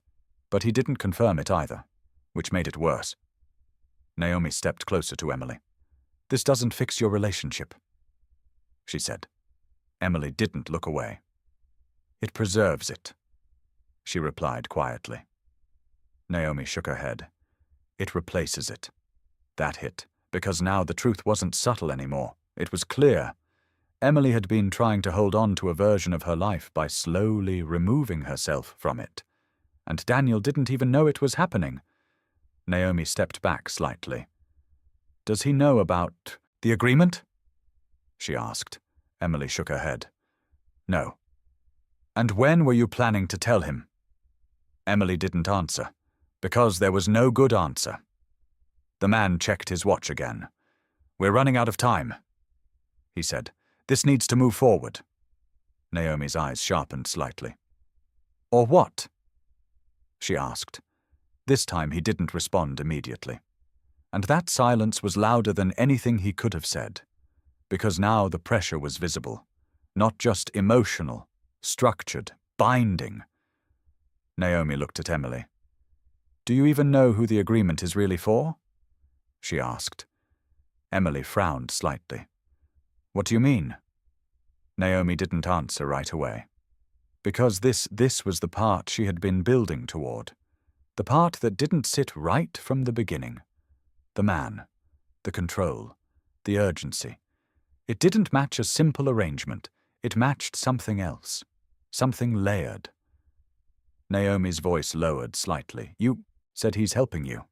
but he didn't confirm it either, which made it worse. Naomi stepped closer to Emily. This doesn't fix your relationship, she said. Emily didn't look away. It preserves it, she replied quietly. Naomi shook her head. It replaces it. That hit, because now the truth wasn't subtle anymore. It was clear. Emily had been trying to hold on to a version of her life by slowly removing herself from it. And Daniel didn't even know it was happening. Naomi stepped back slightly. Does he know about the agreement? She asked. Emily shook her head. No. And when were you planning to tell him? Emily didn't answer, because there was no good answer. The man checked his watch again. We're running out of time, he said. This needs to move forward. Naomi's eyes sharpened slightly. Or what? She asked. This time he didn't respond immediately. And that silence was louder than anything he could have said, because now the pressure was visible, not just emotional, structured, binding. Naomi looked at Emily. Do you even know who the agreement is really for? She asked. Emily frowned slightly. What do you mean? Naomi didn't answer right away, because this was the part she had been building toward. The part that didn't sit right from the beginning. The man, the control, the urgency. It didn't match a simple arrangement. It matched something else, something layered. Naomi's voice lowered slightly. "You said he's helping you,"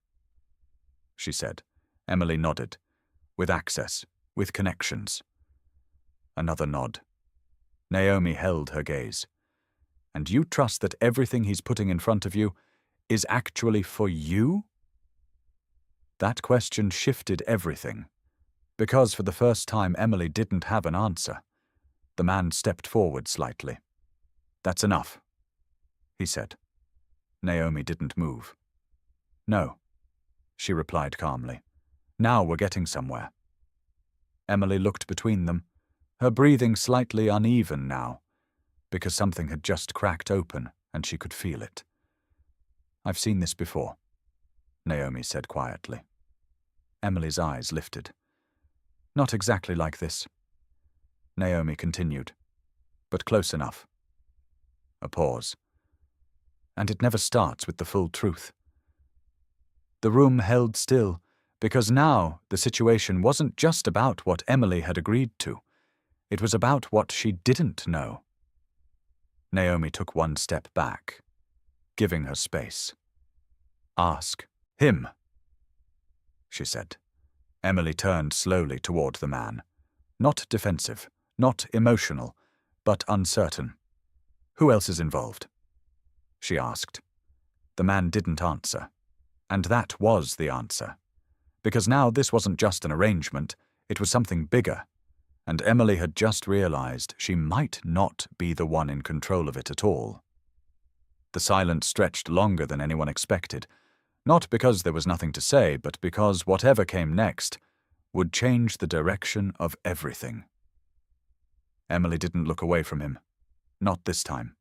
she said. Emily nodded. "With access, with connections." Another nod. Naomi held her gaze. "And you trust that everything he's putting in front of you is actually for you?" That question shifted everything, because for the first time Emily didn't have an answer. The man stepped forward slightly. "That's enough," he said. Naomi didn't move. "No," she replied calmly. "Now we're getting somewhere." Emily looked between them, her breathing slightly uneven now, because something had just cracked open and she could feel it. "I've seen this before," Naomi said quietly. Emily's eyes lifted. "Not exactly like this," Naomi continued, "but close enough." A pause. "And it never starts with the full truth." The room held still, because now the situation wasn't just about what Emily had agreed to. It was about what she didn't know. Naomi took one step back, giving her space. "Ask him," she said. Emily turned slowly toward the man. Not defensive, not emotional, but uncertain. "Who else is involved?" she asked. The man didn't answer. And that was the answer. Because now this wasn't just an arrangement, it was something bigger. And Emily had just realized she might not be the one in control of it at all. The silence stretched longer than anyone expected, not because there was nothing to say, but because whatever came next would change the direction of everything. Emily didn't look away from him. Not this time.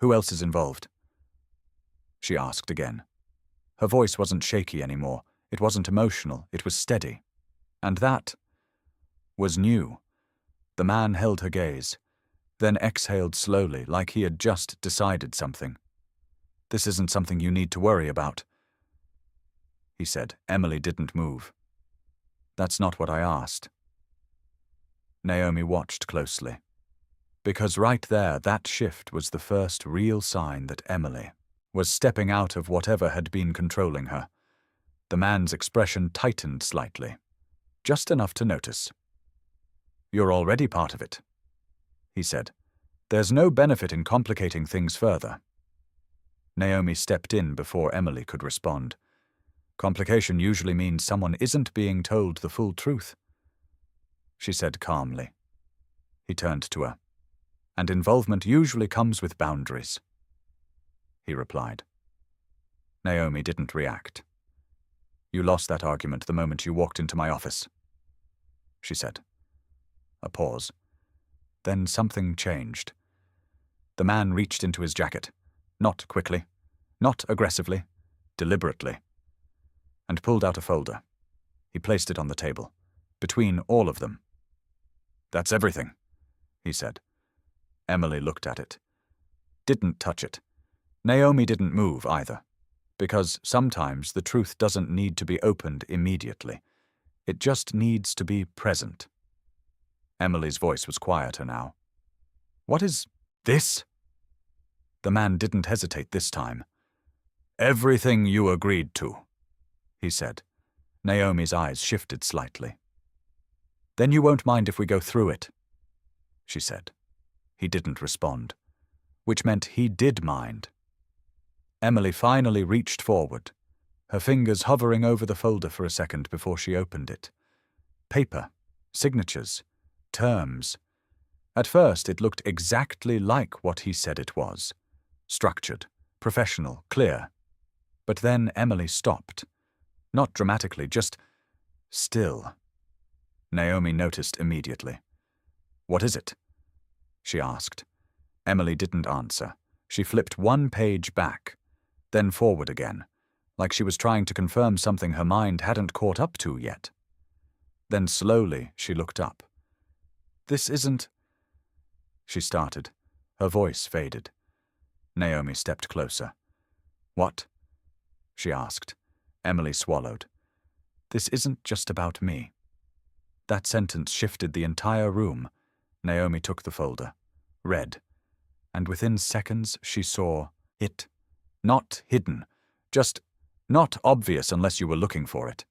"Who else is involved?" she asked again. Her voice wasn't shaky anymore. It wasn't emotional. It was steady. And that was new. The man held her gaze, then exhaled slowly, like he had just decided something. "This isn't something you need to worry about," he said. Emily didn't move. "That's not what I asked." Naomi watched closely, because right there, that shift was the first real sign that Emily was stepping out of whatever had been controlling her. The man's expression tightened slightly, just enough to notice. "You're already part of it," he said. "There's no benefit in complicating things further." Naomi stepped in before Emily could respond. "Complication usually means someone isn't being told the full truth," she said calmly. He turned to her. "And involvement usually comes with boundaries," he replied. Naomi didn't react. "You lost that argument the moment you walked into my office," she said. A pause. Then something changed. The man reached into his jacket, not quickly, not aggressively, deliberately, and pulled out a folder. He placed it on the table, between all of them. "That's everything," he said. Emily looked at it. Didn't touch it. Naomi didn't move either, because sometimes the truth doesn't need to be opened immediately. It just needs to be present. Emily's voice was quieter now. "What is this?" The man didn't hesitate this time. "Everything you agreed to," he said. Naomi's eyes shifted slightly. "Then you won't mind if we go through it," she said. He didn't respond, which meant he did mind. Emily finally reached forward, her fingers hovering over the folder for a second before she opened it. Paper, signatures, terms. At first it looked exactly like what he said it was. Structured, professional, clear. But then Emily stopped. Not dramatically, just still. Naomi noticed immediately. "What is it?" she asked. Emily didn't answer. She flipped one page back, then forward again, like she was trying to confirm something her mind hadn't caught up to yet. Then slowly she looked up. "This isn't—" she started. Her voice faded. Naomi stepped closer. What? She asked. Emily swallowed. This isn't just about me. That sentence shifted the entire room. Naomi took the folder, read, and within seconds she saw it. Not hidden, just not obvious unless you were looking for it.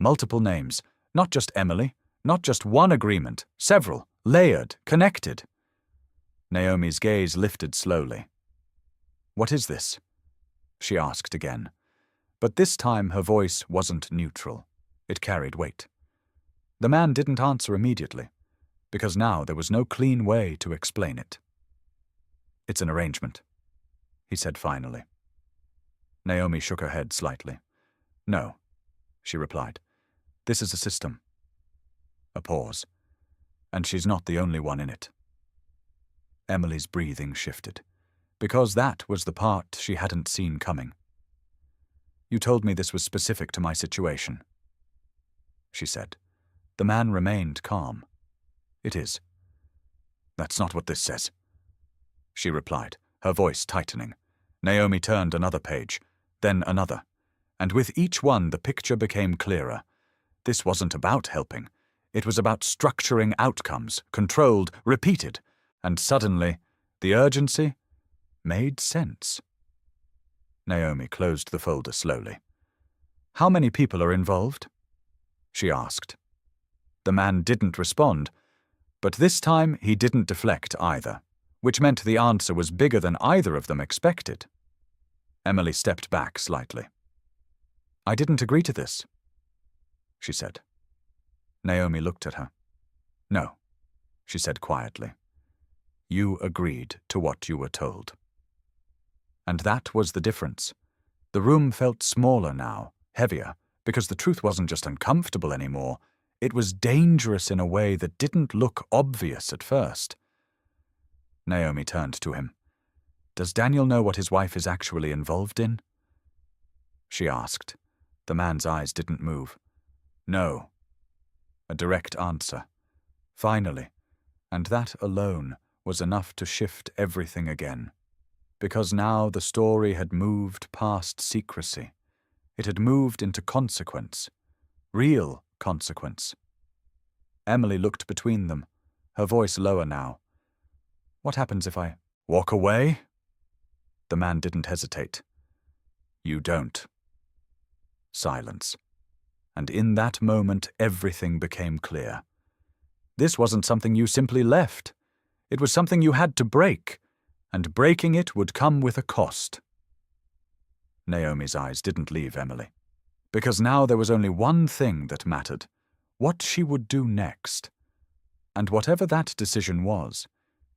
Multiple names, not just Emily, not just one agreement, several, layered, connected. Naomi's gaze lifted slowly. What is this? She asked again. But this time her voice wasn't neutral. It carried weight. The man didn't answer immediately, because now there was no clean way to explain it. It's an arrangement, he said finally. Naomi shook her head slightly. No, she replied. This is a system. A pause. And she's not the only one in it. Emily's breathing shifted, because that was the part she hadn't seen coming. You told me this was specific to my situation, she said. The man remained calm. It is. That's not what this says, she replied, her voice tightening. Naomi turned another page, then another, and with each one the picture became clearer. This wasn't about helping. It was about structuring outcomes, controlled, repeated, and suddenly the urgency made sense. Naomi closed the folder slowly. How many people are involved? She asked. The man didn't respond, but this time he didn't deflect either, which meant the answer was bigger than either of them expected. Emily stepped back slightly. I didn't agree to this, she said. Naomi looked at her. No, she said quietly. You agreed to what you were told. And that was the difference. The room felt smaller now, heavier, because the truth wasn't just uncomfortable anymore. It was dangerous in a way that didn't look obvious at first. Naomi turned to him. Does Daniel know what his wife is actually involved in? She asked. The man's eyes didn't move. No. A direct answer. Finally. And that alone was enough to shift everything again. Because now the story had moved past secrecy. It had moved into consequence. Real consequence. Emily looked between them, her voice lower now. What happens if I walk away? The man didn't hesitate. You don't. Silence. And in that moment everything became clear. This wasn't something you simply left. It was something you had to break, and breaking it would come with a cost. Naomi's eyes didn't leave Emily, because now there was only one thing that mattered, what she would do next. And whatever that decision was,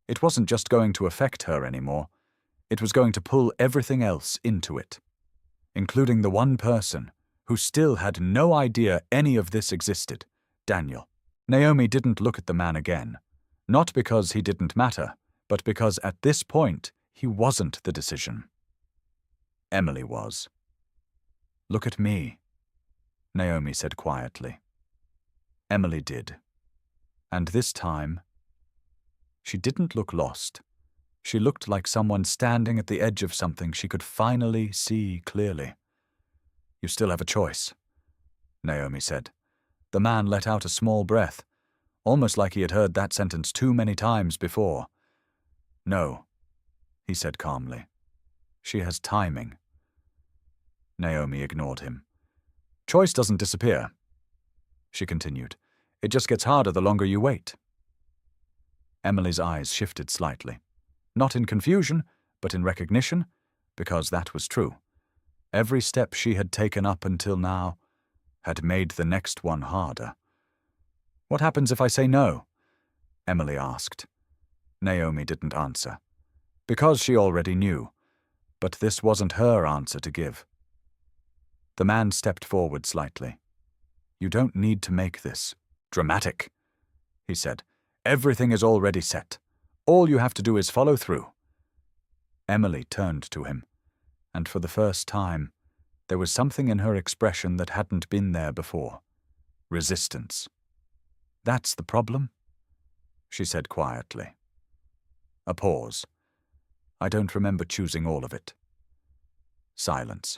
it wasn't just going to affect her anymore, it was going to pull everything else into it, including the one person who still had no idea any of this existed, Daniel. Naomi didn't look at the man again, not because he didn't matter, but because at this point he wasn't the decision. Emily was. Look at me, Naomi said quietly. Emily did. And this time, she didn't look lost. She looked like someone standing at the edge of something she could finally see clearly. You still have a choice, Naomi said. The man let out a small breath, almost like he had heard that sentence too many times before. No, he said calmly. She has timing. Naomi ignored him. Choice doesn't disappear, she continued. It just gets harder the longer you wait. Emily's eyes shifted slightly. Not in confusion, but in recognition, because that was true. Every step she had taken up until now had made the next one harder. What happens if I say no? Emily asked. Naomi didn't answer, because she already knew, but this wasn't her answer to give. The man stepped forward slightly. You don't need to make this dramatic, he said. Everything is already set. All you have to do is follow through. Emily turned to him, and for the first time, there was something in her expression that hadn't been there before. Resistance. That's the problem? She said quietly. A pause. I don't remember choosing all of it. Silence.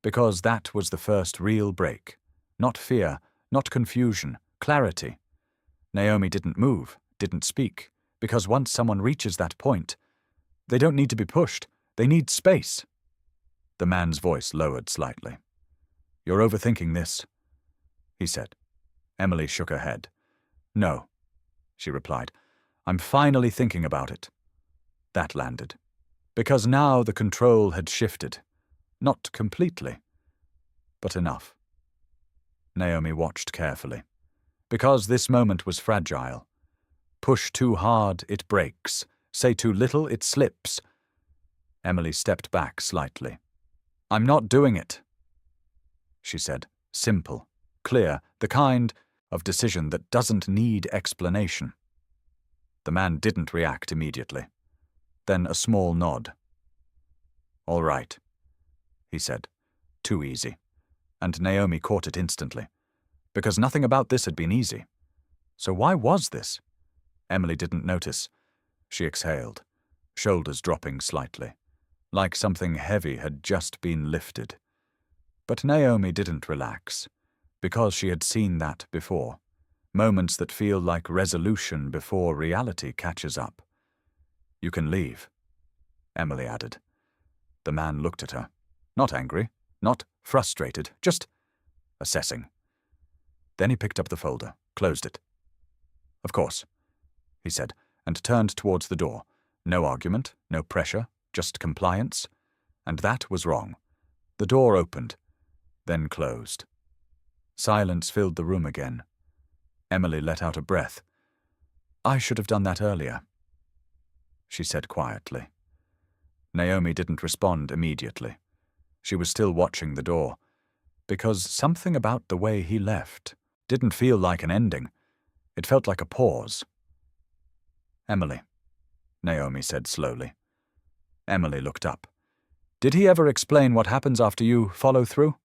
Because that was the first real break. Not fear, not confusion, clarity. Naomi didn't move, didn't speak, because once someone reaches that point, they don't need to be pushed, they need space. The man's voice lowered slightly. "You're overthinking this," he said. Emily shook her head. "No," she replied. "I'm finally thinking about it." That landed. Because now the control had shifted. Not completely, but enough. Naomi watched carefully. Because this moment was fragile. Push too hard, it breaks. Say too little, it slips. Emily stepped back slightly. "I'm not doing it," she said. Simple, clear, the kind of decision that doesn't need explanation. The man didn't react immediately. Then a small nod. "All right," he said. Too easy. And Naomi caught it instantly. Because nothing about this had been easy. So why was this? Emily didn't notice. She exhaled, shoulders dropping slightly, like something heavy had just been lifted. But Naomi didn't relax, because she had seen that before. Moments that feel like resolution before reality catches up. "You can leave," Emily added. The man looked at her. Not angry, not frustrated, just assessing. Then he picked up the folder, closed it. "Of course," he said, and turned towards the door. No argument, no pressure, just compliance. And that was wrong. The door opened, then closed. Silence filled the room again. Emily let out a breath. "I should have done that earlier," she said quietly. Naomi didn't respond immediately. She was still watching the door, because something about the way he left didn't feel like an ending. It felt like a pause. "Emily," Naomi said slowly. Emily looked up. "Did he ever explain what happens after you follow through?"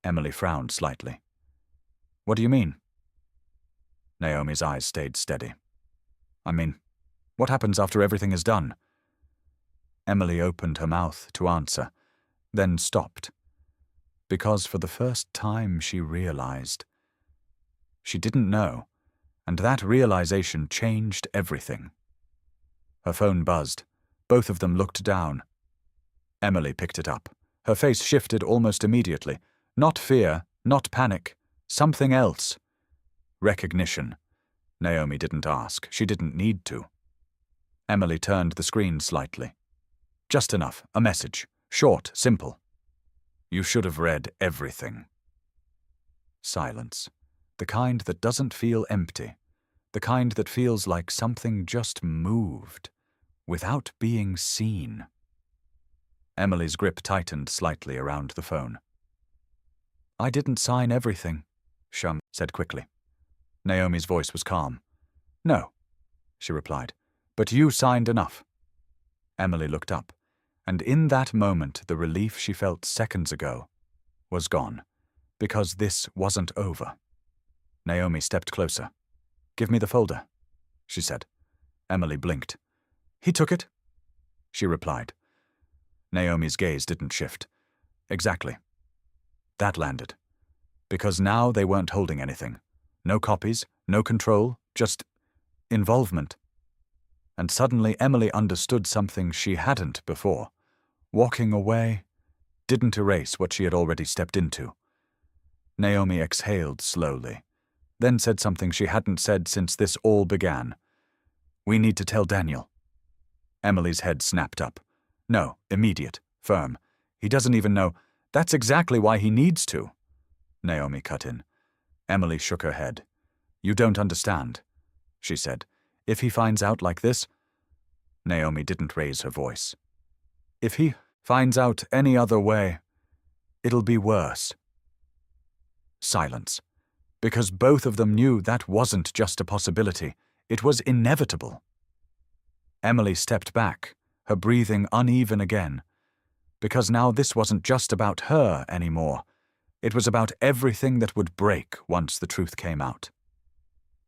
Emily frowned slightly. "What do you mean?" Naomi's eyes stayed steady. "I mean, what happens after everything is done?" Emily opened her mouth to answer, then stopped. Because for the first time she realized. She didn't know, and that realization changed everything. Her phone buzzed. Both of them looked down. Emily picked it up. Her face shifted almost immediately. Not fear, not panic. Something else. Recognition. Naomi didn't ask. She didn't need to. Emily turned the screen slightly. Just enough. A message. Short, simple. "You should have read everything." Silence. The kind that doesn't feel empty. The kind that feels like something just moved, without being seen. Emily's grip tightened slightly around the phone. "I didn't sign everything," Shum said quickly. Naomi's voice was calm. "No," she replied, "but you signed enough." Emily looked up, and in that moment the relief she felt seconds ago was gone, because this wasn't over. Naomi stepped closer. "Give me the folder," she said. Emily blinked. "He took it," she replied. Naomi's gaze didn't shift. Exactly. That landed. Because now they weren't holding anything. No copies, no control, just involvement. And suddenly Emily understood something she hadn't before. Walking away didn't erase what she had already stepped into. Naomi exhaled slowly, then said something she hadn't said since this all began. "We need to tell Daniel." Emily's head snapped up. "No, immediate, firm. He doesn't even know. That's exactly why he needs to." Naomi cut in. Emily shook her head. "You don't understand," she said. "If he finds out like this—" Naomi didn't raise her voice. "If he finds out any other way, it'll be worse." Silence. Because both of them knew that wasn't just a possibility. It was inevitable. Emily stepped back, her breathing uneven again. Because now this wasn't just about her anymore. It was about everything that would break once the truth came out.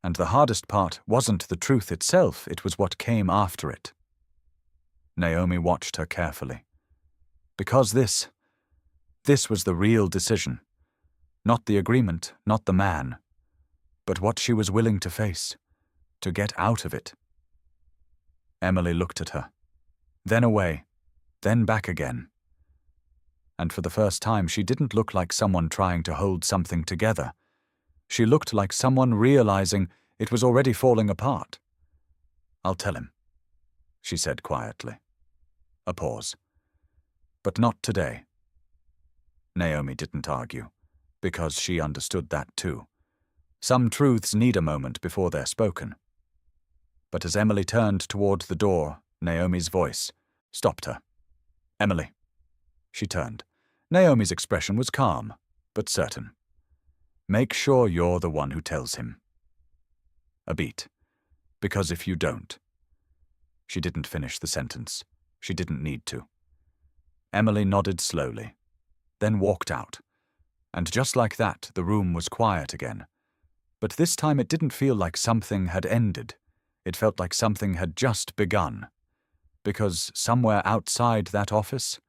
And the hardest part wasn't the truth itself, it was what came after it. Naomi watched her carefully. Because this was the real decision. Not the agreement, not the man, but what she was willing to face, to get out of it. Emily looked at her, then away, then back again. And for the first time, she didn't look like someone trying to hold something together. She looked like someone realizing it was already falling apart. "I'll tell him," she said quietly. A pause. "But not today." Naomi didn't argue, because she understood that too. Some truths need a moment before they're spoken. But as Emily turned toward the door, Naomi's voice stopped her. "Emily." She turned. Naomi's expression was calm, but certain. "Make sure you're the one who tells him." A beat. "Because if you don't..." She didn't finish the sentence. She didn't need to. Emily nodded slowly, then walked out. And just like that, the room was quiet again. But this time it didn't feel like something had ended. It felt like something had just begun. Because somewhere outside that office,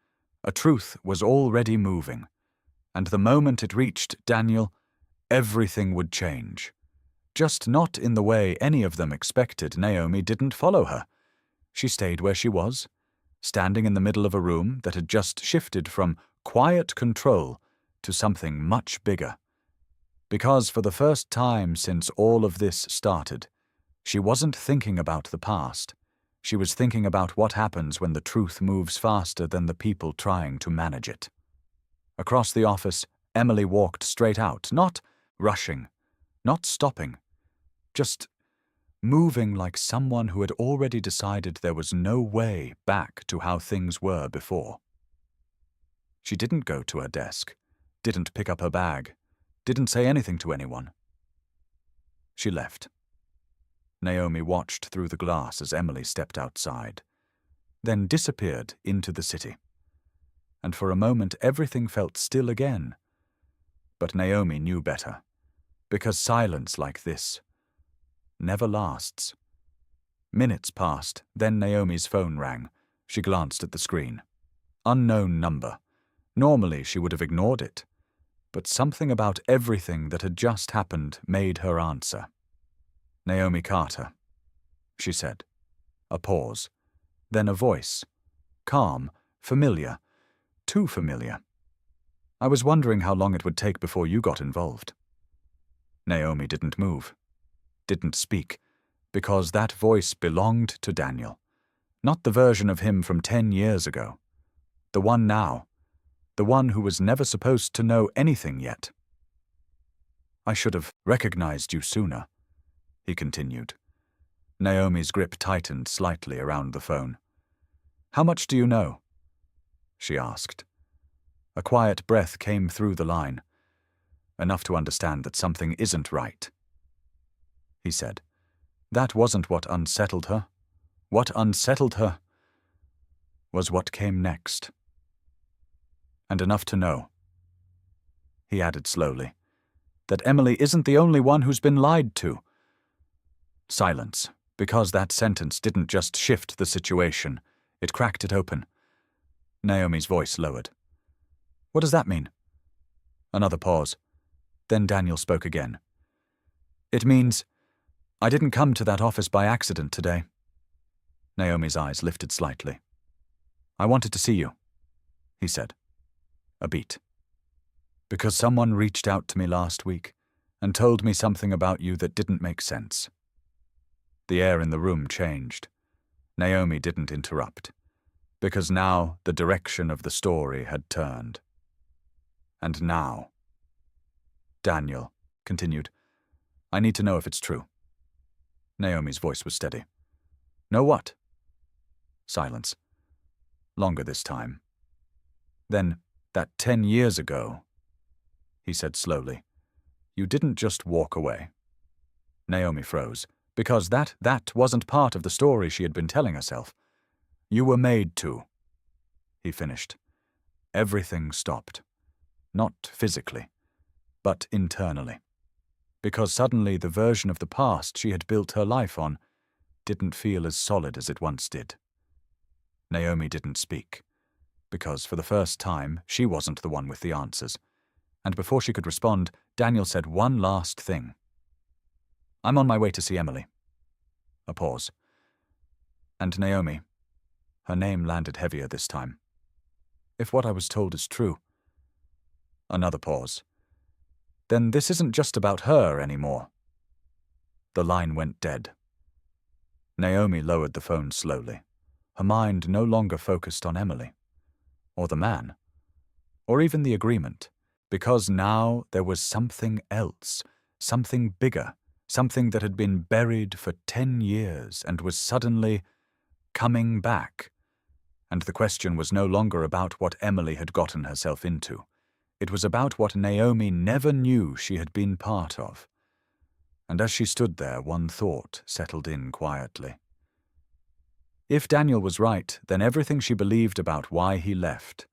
a truth was already moving. And the moment it reached Daniel, everything would change. Just not in the way any of them expected. Naomi didn't follow her. She stayed where she was, standing in the middle of a room that had just shifted from quiet control to something much bigger. Because for the first time since all of this started, she wasn't thinking about the past. She was thinking about what happens when the truth moves faster than the people trying to manage it. Across the office, Emily walked straight out, not rushing, not stopping, just moving like someone who had already decided there was no way back to how things were before. She didn't go to her desk, didn't pick up her bag, didn't say anything to anyone. She left. Naomi watched through the glass as Emily stepped outside, then disappeared into the city. And for a moment everything felt still again. But Naomi knew better, because silence like this never lasts. Minutes passed, then Naomi's phone rang. She glanced at the screen. Unknown number. Normally she would have ignored it, but something about everything that had just happened made her answer. "Naomi Carter," she said. A pause. Then a voice. Calm, familiar, too familiar. "I was wondering how long it would take before you got involved." Naomi didn't move, didn't speak, because that voice belonged to Daniel. Not the version of him from 10 years ago. The one now. The one who was never supposed to know anything yet. "I should have recognized you sooner," he continued. Naomi's grip tightened slightly around the phone. "How much do you know?" she asked. A quiet breath came through the line. "Enough to understand that something isn't right," he said. That wasn't what unsettled her. What unsettled her was what came next. "And enough to know," he added slowly, "that Emily isn't the only one who's been lied to." Silence, because that sentence didn't just shift the situation, it cracked it open. Naomi's voice lowered. "What does that mean?" Another pause. Then Daniel spoke again. "It means I didn't come to that office by accident today." Naomi's eyes lifted slightly. "I wanted to see you," he said. A beat. "Because someone reached out to me last week and told me something about you that didn't make sense." The air in the room changed. Naomi didn't interrupt, because now the direction of the story had turned. And now, Daniel continued, "I need to know if it's true." Naomi's voice was steady. "Know what?" Silence. Longer this time. Then, "That 10 years ago," he said slowly, "you didn't just walk away." Naomi froze, because that wasn't part of the story she had been telling herself. "You were made to," he finished. Everything stopped. Not physically, but internally. Because suddenly the version of the past she had built her life on didn't feel as solid as it once did. Naomi didn't speak. because for the first time, she wasn't the one with the answers. And before she could respond, Daniel said one last thing. "I'm on my way to see Emily." A pause. "And Naomi." Her name landed heavier this time. "If what I was told is true." Another pause. "Then this isn't just about her anymore." The line went dead. Naomi lowered the phone slowly, her mind no longer focused on Emily, or the man, or even the agreement, because now there was something else, something bigger, something that had been buried for 10 years and was suddenly coming back. And the question was no longer about what Emily had gotten herself into. It was about what Naomi never knew she had been part of. And as she stood there, one thought settled in quietly. If Daniel was right, then everything she believed about why he left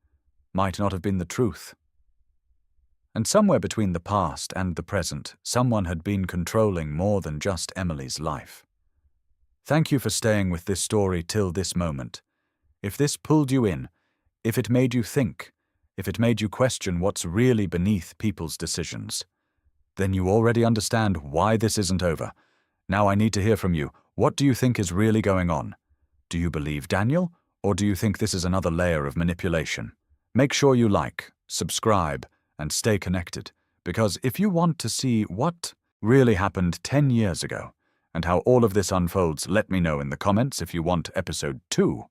might not have been the truth. And somewhere between the past and the present, someone had been controlling more than just Emily's life. Thank you for staying with this story till this moment. If this pulled you in, if it made you think, if it made you question what's really beneath people's decisions, then you already understand why this isn't over. Now I need to hear from you. What do you think is really going on? Do you believe Daniel, or do you think this is another layer of manipulation? Make sure you like, subscribe, and stay connected, because if you want to see what really happened 10 years ago and how all of this unfolds, let me know in the comments if you want episode 2